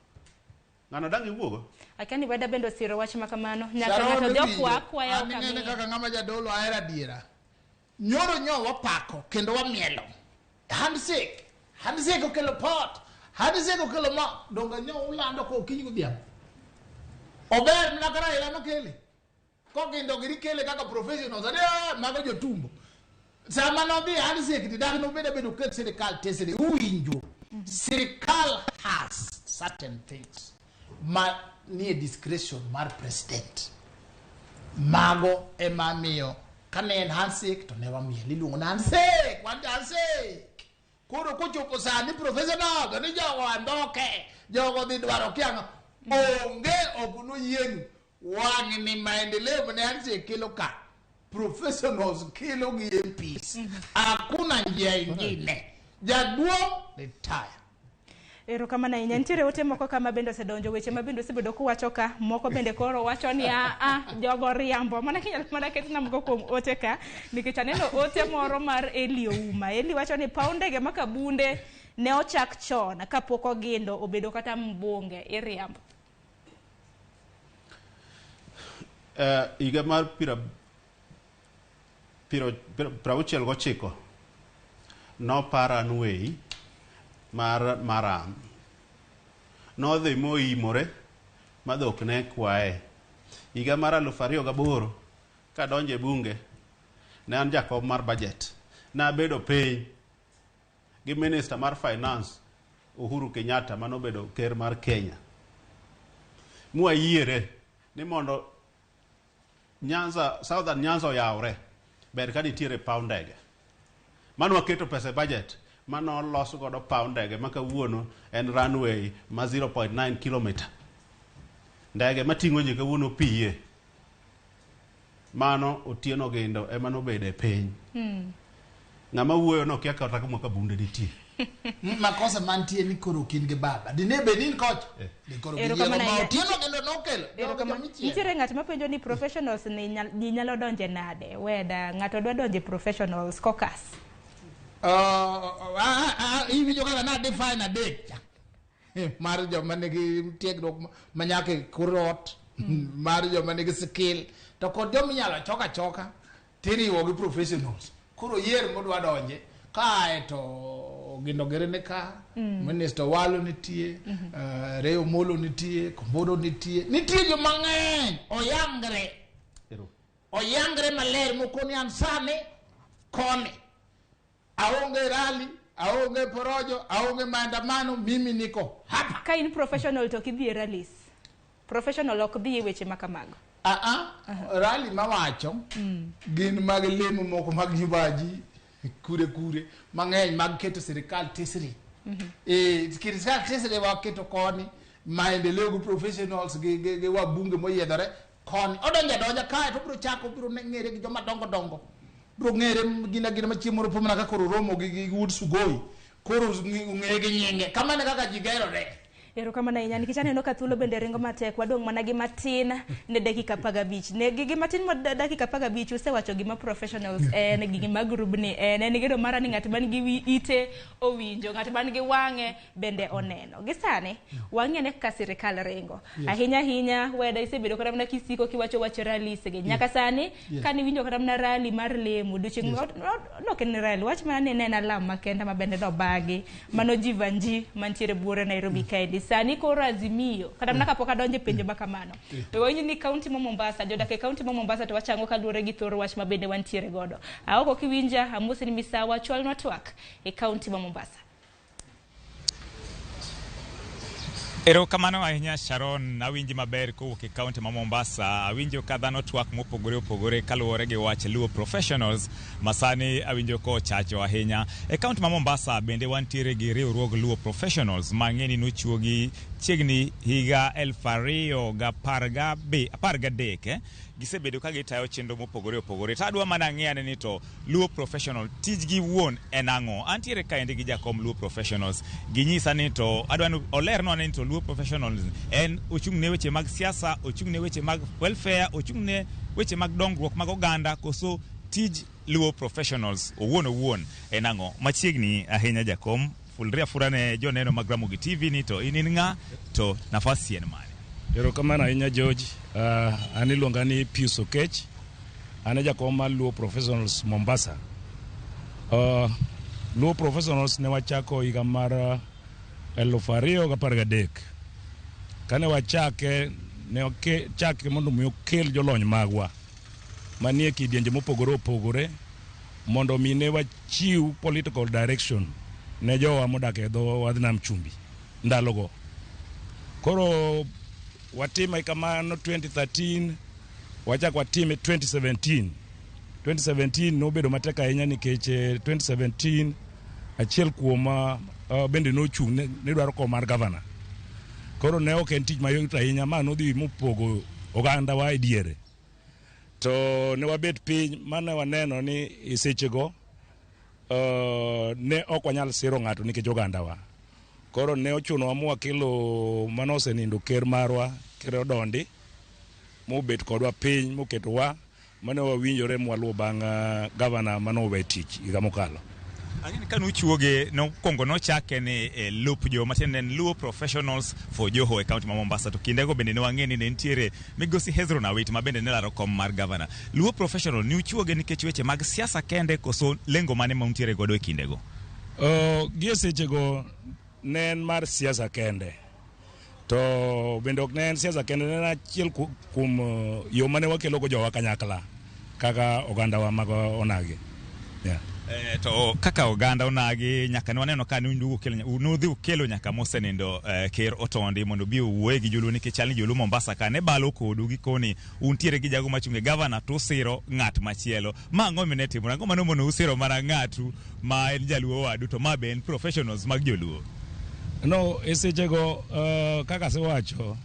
Ng'ano dang iwuogo. Akani weda bendo siro wach makamano. Nyaka ng'ato dokwa kwaya okamiye. Anene kaka ng'ama jadolo ahera diera. Nyoro nyo wapako kendo wamielo. Handshake okelo pot. Handshake okelo ma. Donga nyo ulando ko okinyi godhiambo. Ober mnakara ila nokele. Kogindo giri kele kaka professionals. Mago jotumbo. Sama nobi handshake didak no bedo ket sirikal tesere uwinjo. Sirikal has certain things. Ma ni discretion mar president. Mago emamiyo kane en handshake to ne wamiyo liluongo na handshake. Wan handshake. Koro kochopo sani professional to ni jogo andoke. Jogo dhi dwaro kianga. Onge okuno yienu. Wang ni maendeleo mne handshake kelo ka. Professionals kilo gi MPs. Hakuna njia ingine. Jaduo retire. Erokamano ahinya. Nitiere ote moko kama bende osedonjo weche ma bende osebedo kuwacho ka moko bende koro wacho ni jogo riambo mana kinyalo mana ketina moko kuom ote ka nikech aneno ote moro mar Eli Ouma. Eli wacho ni paw ndege ma Kabunde ne ochak chon kapok ogindo obedo kata mbunge iriambo. Higa mar Prauchiel gochiko no Paranway mar Maram nodhi moimore madhok ne kwae. Higa mar 2008 kadonje bunge ne an jakom mar budget, nabedo piny gi minister mar finance Uhuru Kenyatta manobedo ker mar Kenya. Muayiere ni mondo Nyanza, Southern Nyanza oyawre, ber ka nitiere paw ndege. Mano waketo pesa budget, mano loso godo paw ndege maka wuono en runway ma 0.9 km. Ndege mating'o ji kawuono piye. Mano Otieno Gendo ema nobede piny. Ng'ama wuoyo no kia kata kama kabunde nitie. Makosa mantie ni koro kin gi baba. Dine benin koch. Ni koro gi ma Otieno Gendo nokelo. Nitiere ng'at mapenjo ni professionals ni nyalo donje nade. Weda ng'ato dwa donje professionals kokas. Iwinjo kaka na define adek. Mar joma nigi tiegruok manyake kurot. Mar joma nigi skill. To kod joma inyalo choka tiriwo gi professionals. Koro yier modwa donje kae to Gendo Gere ne ka, Minister Walo nitie, Reyo Molo nitie, Kombodo nitie jo mang'eny oyangre maler mokoni ansane kone. Aonge rally, aonge porojo, aonge maandamano, mimi niko hapa. Ka in professional to kidhi rallies. Professional ok dhi weche makamago. Rally mawacho gin mag lemo moko mag nyubaji kure mang'eny mag keto sirikal tesri. Sirikal tesri waketo koni maendeleo gi professionals gi wabunge moyiedhore koni. Odonja kae to biro chako biro ng'ere gi joma dongo. Biro ng'ere gina machiemo ropo mana kaka romo gi Wood Sugoi. Koro ng'ere gi nyinge. Kamane kaka jigero de. Erokamano ahinya nikech aneno ka thuolo bende ringo matek, wadong' mana gi matin ne dakika 15. Ne gi matin mo dakika 15 usewacho gima professionals en gima grubni en gedo mara ni ng'at man gi ite owinjo, ng'at man gi wang'e bende oneno. Gisane wang'e ne ka sirikal ringo. Ahinya Weda isebedo kata mana kisiko kiwacho rallies gi. Nyaka sani kani winjo kata mana rally mar lemo ducheng' no ken rally wach mana ne na lam makenda mabende do bagi mano jivanji mantiere buore Nairobi kae. Sani koro Azimio kata mnaka poka donje penjo makamano. To wenyi ni county mo Mombasa, jodak e county mo Mombasa to wachango kaluore gi thoro wach mabende wantiere godo. Aoko kiwinja amosi ni misawa chwal no twak e county mo Mombasa. Erokamano ahinya Sharon, awinji maber kowuok e kaunti ma Mombasa. Awinjo ka dhano twak mopogore opogore kaluwore gi wach luo professionals masani awinjo ko chacho ahinya. E kaunti ma Mombasa bende wantiere gi riwruog luo professionals mang'eni nochuogi chiegni higa 2013 gisebedo ka gitayo chenro mopogore opogore. Tadwa mana ng'iyane ni to luo professional tijgi wuon en ang'o. Antiere kaendi gi jakom luo professionals. Ginyisa ni to adwani olerno ni to luo professionals en ochung' ne weche mag siasa, ochung' ne weche mag welfare, ochung' ne weche mag dongruok mag oganda, koso tij luo professionals owuon en ang'o. Machiegni ahinya jakom fulria furane joneno mag Ramogi TV ni to inin ng'a to nafasi en mane. Erokamano ahinya George. Ani luonga ni Pius Okech. Ane jakom mar luo professionals Mombasa. Luo professionals ne wachako higa mar 2013. Kane wachake ne chake mondo mi okel jolony magwa manie kidienje mopogore opogore mondo mi ne wachiw political direction ne jowa modak e dho wadh nam chumbi ndalogo. Koro watime kamano 2013, wachak watime 2017 nobedo matek ahinya nikech 2017 achiel kuoma bende nochung' ne dwaro ko mar governor. Koro ne ok en tich mayot ahinya, ma nodhi mopogo oganda wa e diere. To ne wabet piny mane waneno ni sechego ne ok wanyal siro ng'ato nikech oganda wa. Koro ne ochuno wa kelo manose nindo ker marwa, ker Odondi, mobet kodwa piny moketowa mane wawinjore mwaluo bang' governor manowe tich higa mokalo. Ang'eni ka nuchuoge nokongo nochake ni lup jo matiende luo professionals for Joho e kaunti ma Mombasa, to kindego bende ne wang'eni ne nitiere migosi Hezron Awiti ma bende ne laro kom mar governor. Luo professional ni uchuoge nikech weche mag siasa kende koso lengo mane ma untiere godo e kindego? Gie sechego ne en mar siasa kende. To bende ok ne en siasa kende, ne en achiel kuom yo mane wakelo go jowa kanyakla. kaka oganda wa mag onagi. Yeah. To kaka oganda onagi nyaka ne waneno ka nudhi ukelo nyaka mosenindo ker Otondi mondo bi uwuoye gi joluo nikech chal ni joluo Mombasa ka ne balo kodu gikoni untiere gi jago machunge gavana to usiro ng'at machielo. Ma ang'o mine timore? Ang'o mano mondo usiro mana ng'atu ma en jaluo wadu to ma be en professionals mag joluo? No, esechego kaka sewacho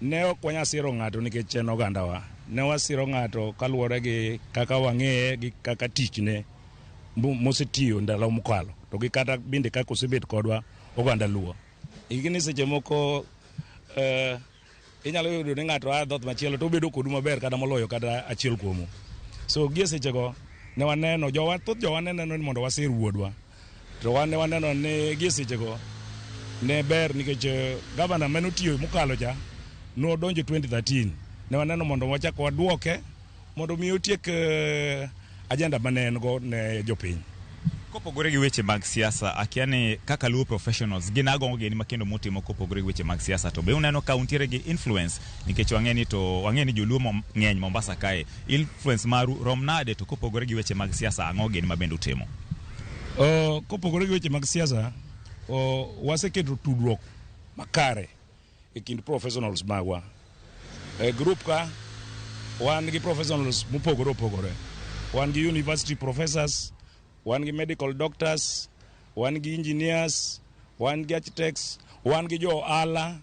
ne ok wanya siro ng'ato nikech en oganda wa. Ne wasiro ng'ato kaluwore gi kaka wang'eye gi kaka tichne mosetiyo ndalo mokalo to gi kata bende kaka osebet kodwa oganda luo. Igini seche moko inyalo yudo ni ng'ato a dhoth machielo to obedo kodu maber kata moloyo kata achiel kuomu. So gie sechego ne waneno thoth jowa ne neno ni mondo wasir wuodwa, to wan ne waneno ni gie sechego ne ber nikech gavana mane otiyo mokalo cha nodonjo 2013. Ne waneno mondo wachak waduoke mondo mi otiek agenda mane en go ne jopiny. Kopogore gi weche mag siasa, akia ni kaka luo professionals gin agongo gini makendo motimo kopogore gi weche mag siasa, to be uneno ka untiere gi influence nikech wang'e ni joluo ng'eny Mombasa kae. Influence maru rom nade to kopogore gi weche mag siasa ang'o gini mabende utimo? Kopogore gi weche mag siasa, waseketo tudruok makare e kind professionals magwa. Group ka wan gi professionals mopogore opogore. Wan gi university professors, wan gi medical doctors, wan gi engineers, wan gi architects, wan gi jo ala,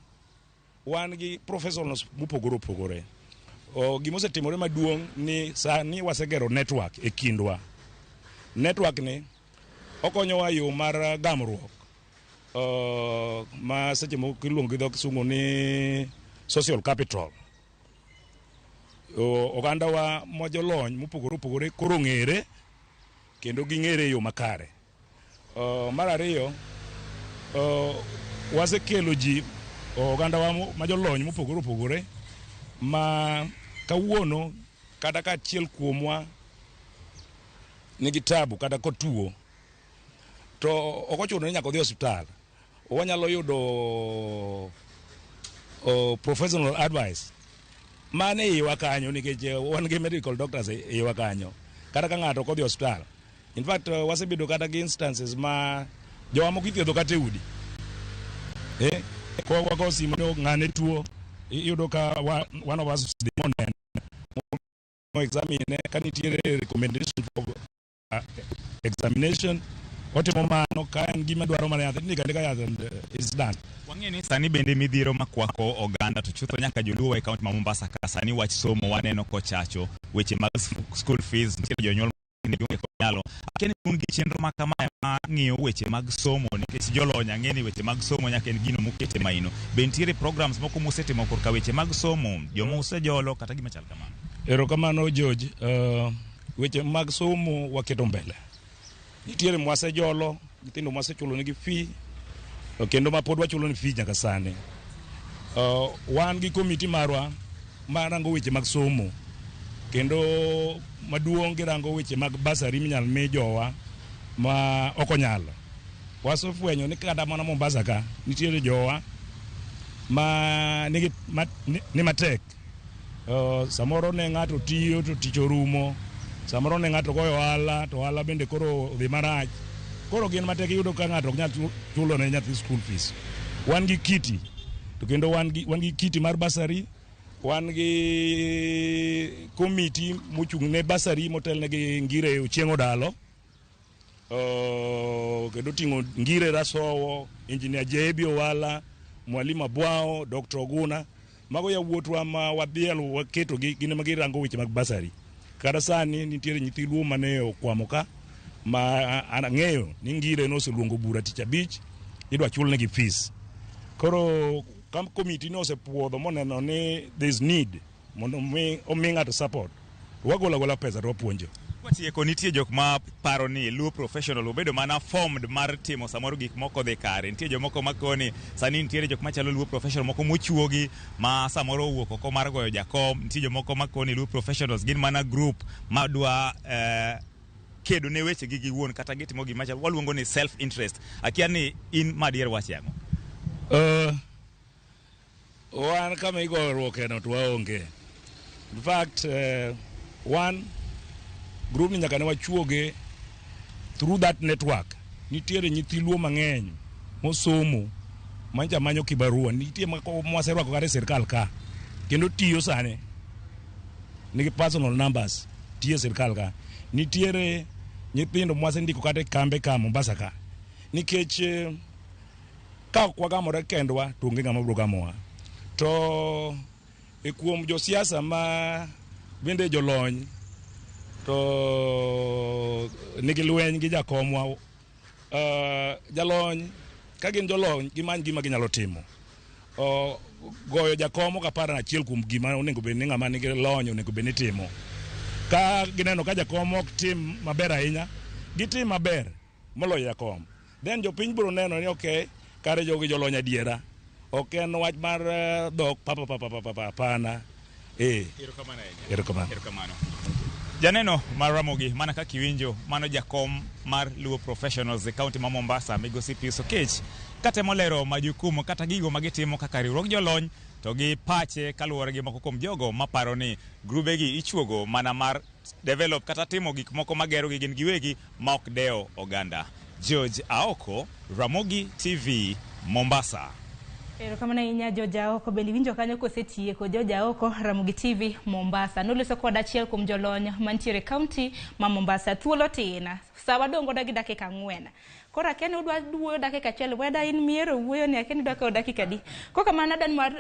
wan gi professionals mopogore opogore. Gima osetimore maduong' ni sani wasegero network e kindwa. Network ni okonyowa yo mar gamruok ma seche moko iluongo gi dho kisungu ni social capital. Oganda wa mojolony mopogore opogore koro ng'ere kendo ging'ere yo makare. Mar ariyo, wasekelo ji oganda wa majolony mopogore opogore ma kawuono kata ka achiel kuomwa nigi tabu kata kotuo to ok ochuno ni nyaka odhi osiptal. Wanyalo yudo professional advice mane iwa kanyo nikech wan gi medical doctors iwa kanyo kata ka ng'ato kodhi hospital. In fact wasebedo kata gi instances ma jowa moko ithiedho kata e udi. Ko wako simu no ng'ane tuo iyudo ka one of us demonen mo examine ka nitiere recommendation for examination otimo mano ka en gima dwaro mana yath ni ka yath is done. Wang'e ni sani bende midhiero makwako oganda to chutho nyaka joluo e kaunti ma Mombasa ka sani wach somo waneno kochacho weche mag school fees nitiere jonyuol nyalo akeni un gi chenro ma kamae ma ng'iyo weche mag somo nikech jolony ang'eni weche mag somo nyaka en gino mokete maino. Be nitiere programs moko musetimo korka weche mag somo joma usejolo kata gima chal kamano? Erokamano George, weche mag somo waketo mbele. Nitiere mwasejolo nyithindo mwasechulo nigi fee kendo ma pod wachulo ni fee nyaka sani. Wan gi komiti marwa marango weche mag somo kendo maduong' girango weche mag basari minyal mi jowa ma okonyalo. Wasefwenyo ni kata mana Mombasa ka nitiere jowa ma ni matek. Samoro ne ng'ato tiyo to tich orumo, samoro ne ng'ato goyo ohala to ohala bende koro odhi marach. Koro gin matek yudo ka ng'ato ok nyal chulo ne nyathi school fees. Wan gi kiti to kendo wan gi kiti mar basari, wan gi komiti mochung' ne basari motel ne gi ngire Ochieng' Dalo, kendo ting'o ngire Rasowo, engineer Jebi Owala, Mwalimu Abwao, Dr. Oguna. Mago yawuotwa ma wadhiel waketo gine magirango weche mag basari. Kata sani nitiere nyithi luo mane okwamo ka ma ang'eyo ni ngire noseluongo bura tich abich idwa chul negi fees. Koro komiti no osepuodho moneno ni there's need mondo omi ng'ato support. Wagola pesa to wapuonjo. Kwatieko nitie jok ma paro ni luo professional obedo mana formed mar timo samoro gik moko dhi kare. Nitie jomoko makoni sani nitiere jok machalo luo professional moko mochuogi ma samoro owuok oko mar goyo jakom. Nitie jomoko makoni luo professionals gin mana group madwa kedo ne weche gi giwuon kata gitimo gima chalo waluongo ni self interest. Akia ni in madier wach yango? Wan kama igorruok eno to waonge. In fact, one group ni nyaka ne wachuoge through that network. Nitiere nyithi luo mang'eny mosomo manja manyo kibarua, nitie mwaserwako kare sirkal ka kendo tiyo sane nigi personal numbers tiyo sirkal ka. Nitiere nyithindo mwasendiko kata kambe ka Mombasa ka, nikech ka ok wagamore kendwa to onge ng'ama biro gamowa. To e kuom josiasa ma bende jolony to nigi lweny gi jakomwa, jalony ka gin jolony gimany gima ginyalo timo. Goyo jakomo kapara na achiel kuom gima onego bed ni ng'ama nigi lony onego bed ni timo. Ka gineno ka jakomo ok tim maber ahinya, gitim maber moloyo jakom. Then jopiny biro neno ni okay, kare jogi jolony adiera. Ok en wach mar dhok pana. Erokamano. Janeno mar Ramogi, mana ka kiwinjo, mano jakom mar Luo Professionals e kaunti ma Mombasa, migosi Pius Okech, katemo lero majukumu kata gigo magitimo kaka riwruok jolony, to gi pache kaluwore gi moko kuom jogo maparo ni grubegi ichuogo mana mar develop kata timo gik moko magero gi gin giwegi ma ok deo oganda. George Aoko, Ramogi TV, Mombasa. Erokamano ahinya George Aoko, bende winjo kanyo kosetieko. George Aoko, Ramogi TV, Mombasa. Noloso kod achiel kuom jolony mantiere kaunti ma Mombasa. Thuolo tina, sawa dongo dagi dakika 4. Kora kene udwa duo dakika achiel, weda in miero wuoyo ni akeni dwaka dakika di. Koka mana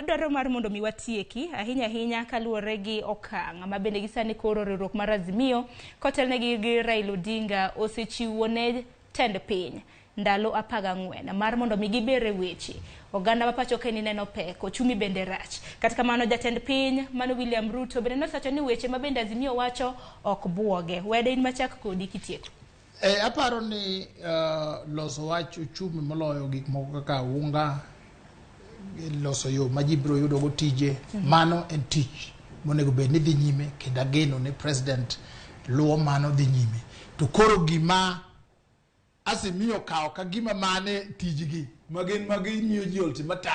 dwaro mar mondo mi watieki ahinya kaluwore gi okang' ma bende gisani koro riwruok mar Azimio kotelnegi gi Raila Odinga osechiwo ne tend piny ndalo 14 mar mondo mi gibere weche oganda mapacho keni neno pek ochumi bende rach. Kata kamano jatend piny mano William Ruto bende nosacho ni weche ma bende Azimio wacho ok buoge. Wede in machak kodi kitieko. Aparo ni loso wach uchumi moloyo gik moko kaka unga, loso yo ma ji biro yudo go tije, mano en tich monego bed ni dhi nyime, kendo ageno ne president luwo mano dhi nyime. To koro gima Azimio kawo ka gima mane tijgi magin miyo ji ultimatum,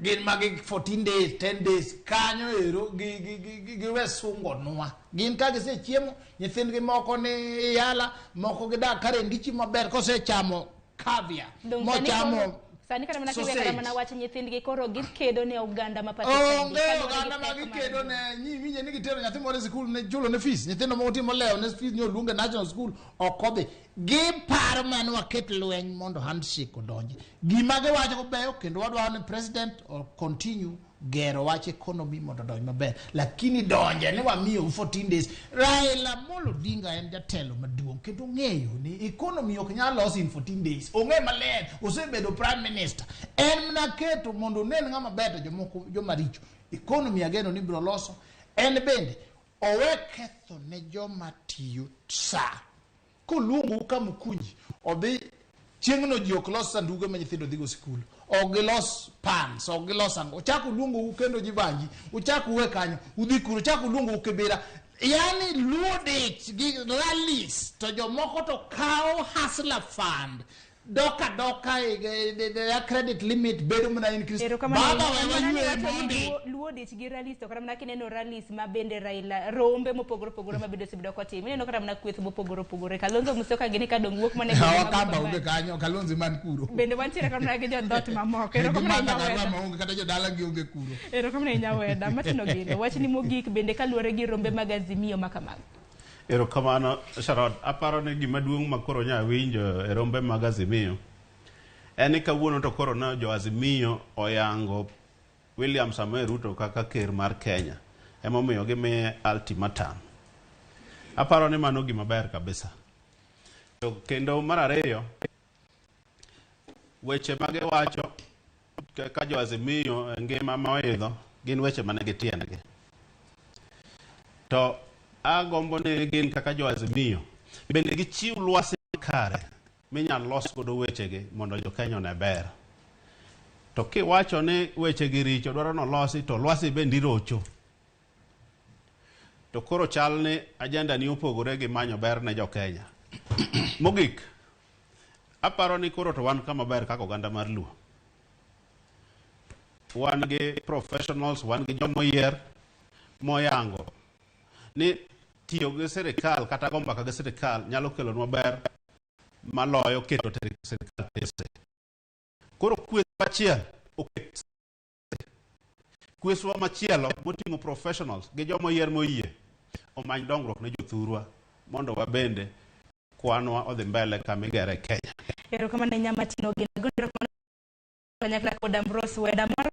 gin magi 14 days 10 days kanyo ero gi wesungo nwa gin ka gise chiemo nyithindgi moko ni yala moko gidak kare ndichi maber kose chamo caviar mochamo sani kana mana kiwe kana mana wacha nyithindgi koro gikedo ne oganda mapacho kendi oganda magikedo ne nyimi ni gitero nyathi moro school ne chulo ne fees nyithindo moko timo leo ne fees nyo luonge national school okodhi giparo man waket lweny mondo handshake odonji gima giwacho go beyo kendo wadwaro ni president or continue gero wach economy mondo donj maber, lakini donje ne wamiyo 14 days. Raila Molo Odinga en jatelo maduong' kendo ng'eyo ni economy ok nyal los in 14 days. Ong'e maler, osebedo prime minister, en mna keto mondo nen ng'ama ber jomoko joma richo. Economy ageno ni biro loso, en bende owe ketho ne joma tiyo sa koluongo ka Mukunji odhi chieng'no ji ok los sanduge ma nyithindo dhigo sikul, ok gilos pans, ok gilos ango, uchako luongo kendo jibanji, uchako uwe kanyo udhi kuro, uchako luongo Kibera, yani luo dich gi rallies to jomoko to kao hustler fund doka the credit limit bedo mna increase baba wewe monde luo dich gi rallies to karamna kineno rallies ma bende Raila rombe mopogoro ma bedo sibido kwa tim ineno karamna kweth mopogoro Kalonzo Musyoka gini ka dongruok mane kamba ube kanyo Kalonzo man kuro bende wantiere karamna gi jodot mamoko erokamna inyawe maonge kata jodala gi onge kuro erokamna inyawe da matino gino wachni mogik bende kaluore gi rombe mag Azimio makamago. Erokamano Sharod, aparo ni gima duong' ma koro nya winjo e rombe mag Azimio en kawuono to koro na jo Azimio oyango William Samoei Ruto kaka ker mar Kenya ema omiyo gimiye ultimatum. Aparo ni mano gima ber kabisa. To kendo mar ariyo weche mage wacho ka jo Azimio ngima ma oidho gin weche mane gitiendgi. To agombo ne gin kaka jo Azimio bende gichiw lwasi kare minyal los godo wechegi mondo jo Kenya ne ber. To kiwacho ni wechegi richo dwaro no losi to lwasi bende rocho. To koro chal ni agenda ni opogore gi manyo ber ne jo Kenya. Mogik aparo ni koro to wan kama ber kaka oganda mar Luo. Wan gi professionals, wan gi jomoyier moyango ni tiyo gi sirikal kata go mbaka gi sirikal nyalo kelo nwa ber maloyo keto sirikal tese. Koro kweth achiel oket kweswa machielo moting'o professionals gi joma yier moyie omany dongruok ne jothurwa mondo wabende kwanwa odhi mbele kamigere Kenya. Erokamano Nyamatino gin gondero kanyakla kod Ambrose Weda mar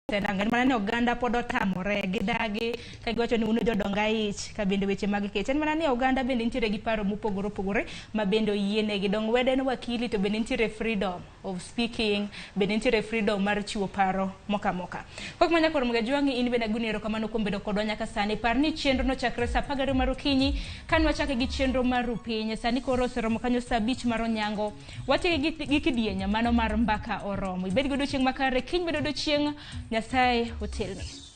Tenangan mana ne oganda pod otamore gidagi ka giwacho ni uno jodonga ich ka bende weche mag kech. En mana ni oganda bende nitiere gi paro mopogore opogore ma bende oyiene gi dong Weda en wakili to bende nitiere freedom of speaking, bende nitiere freedom mar chiwo paro moka moka. Kok manya koro mga juangi in bende gunero kamano kuom bedo kodwa nyaka sani. Par ni chenro no chakre sa 12 mar okinyi kan wachake gi chenro mar rupiny. Sani koro oseromo kanyo sa 5 mar onyango. Wachake gi kidienya mano mar mbaka oromo. Ibed godo chieng' makare kiny bedo chieng' Nyasaye hotelni.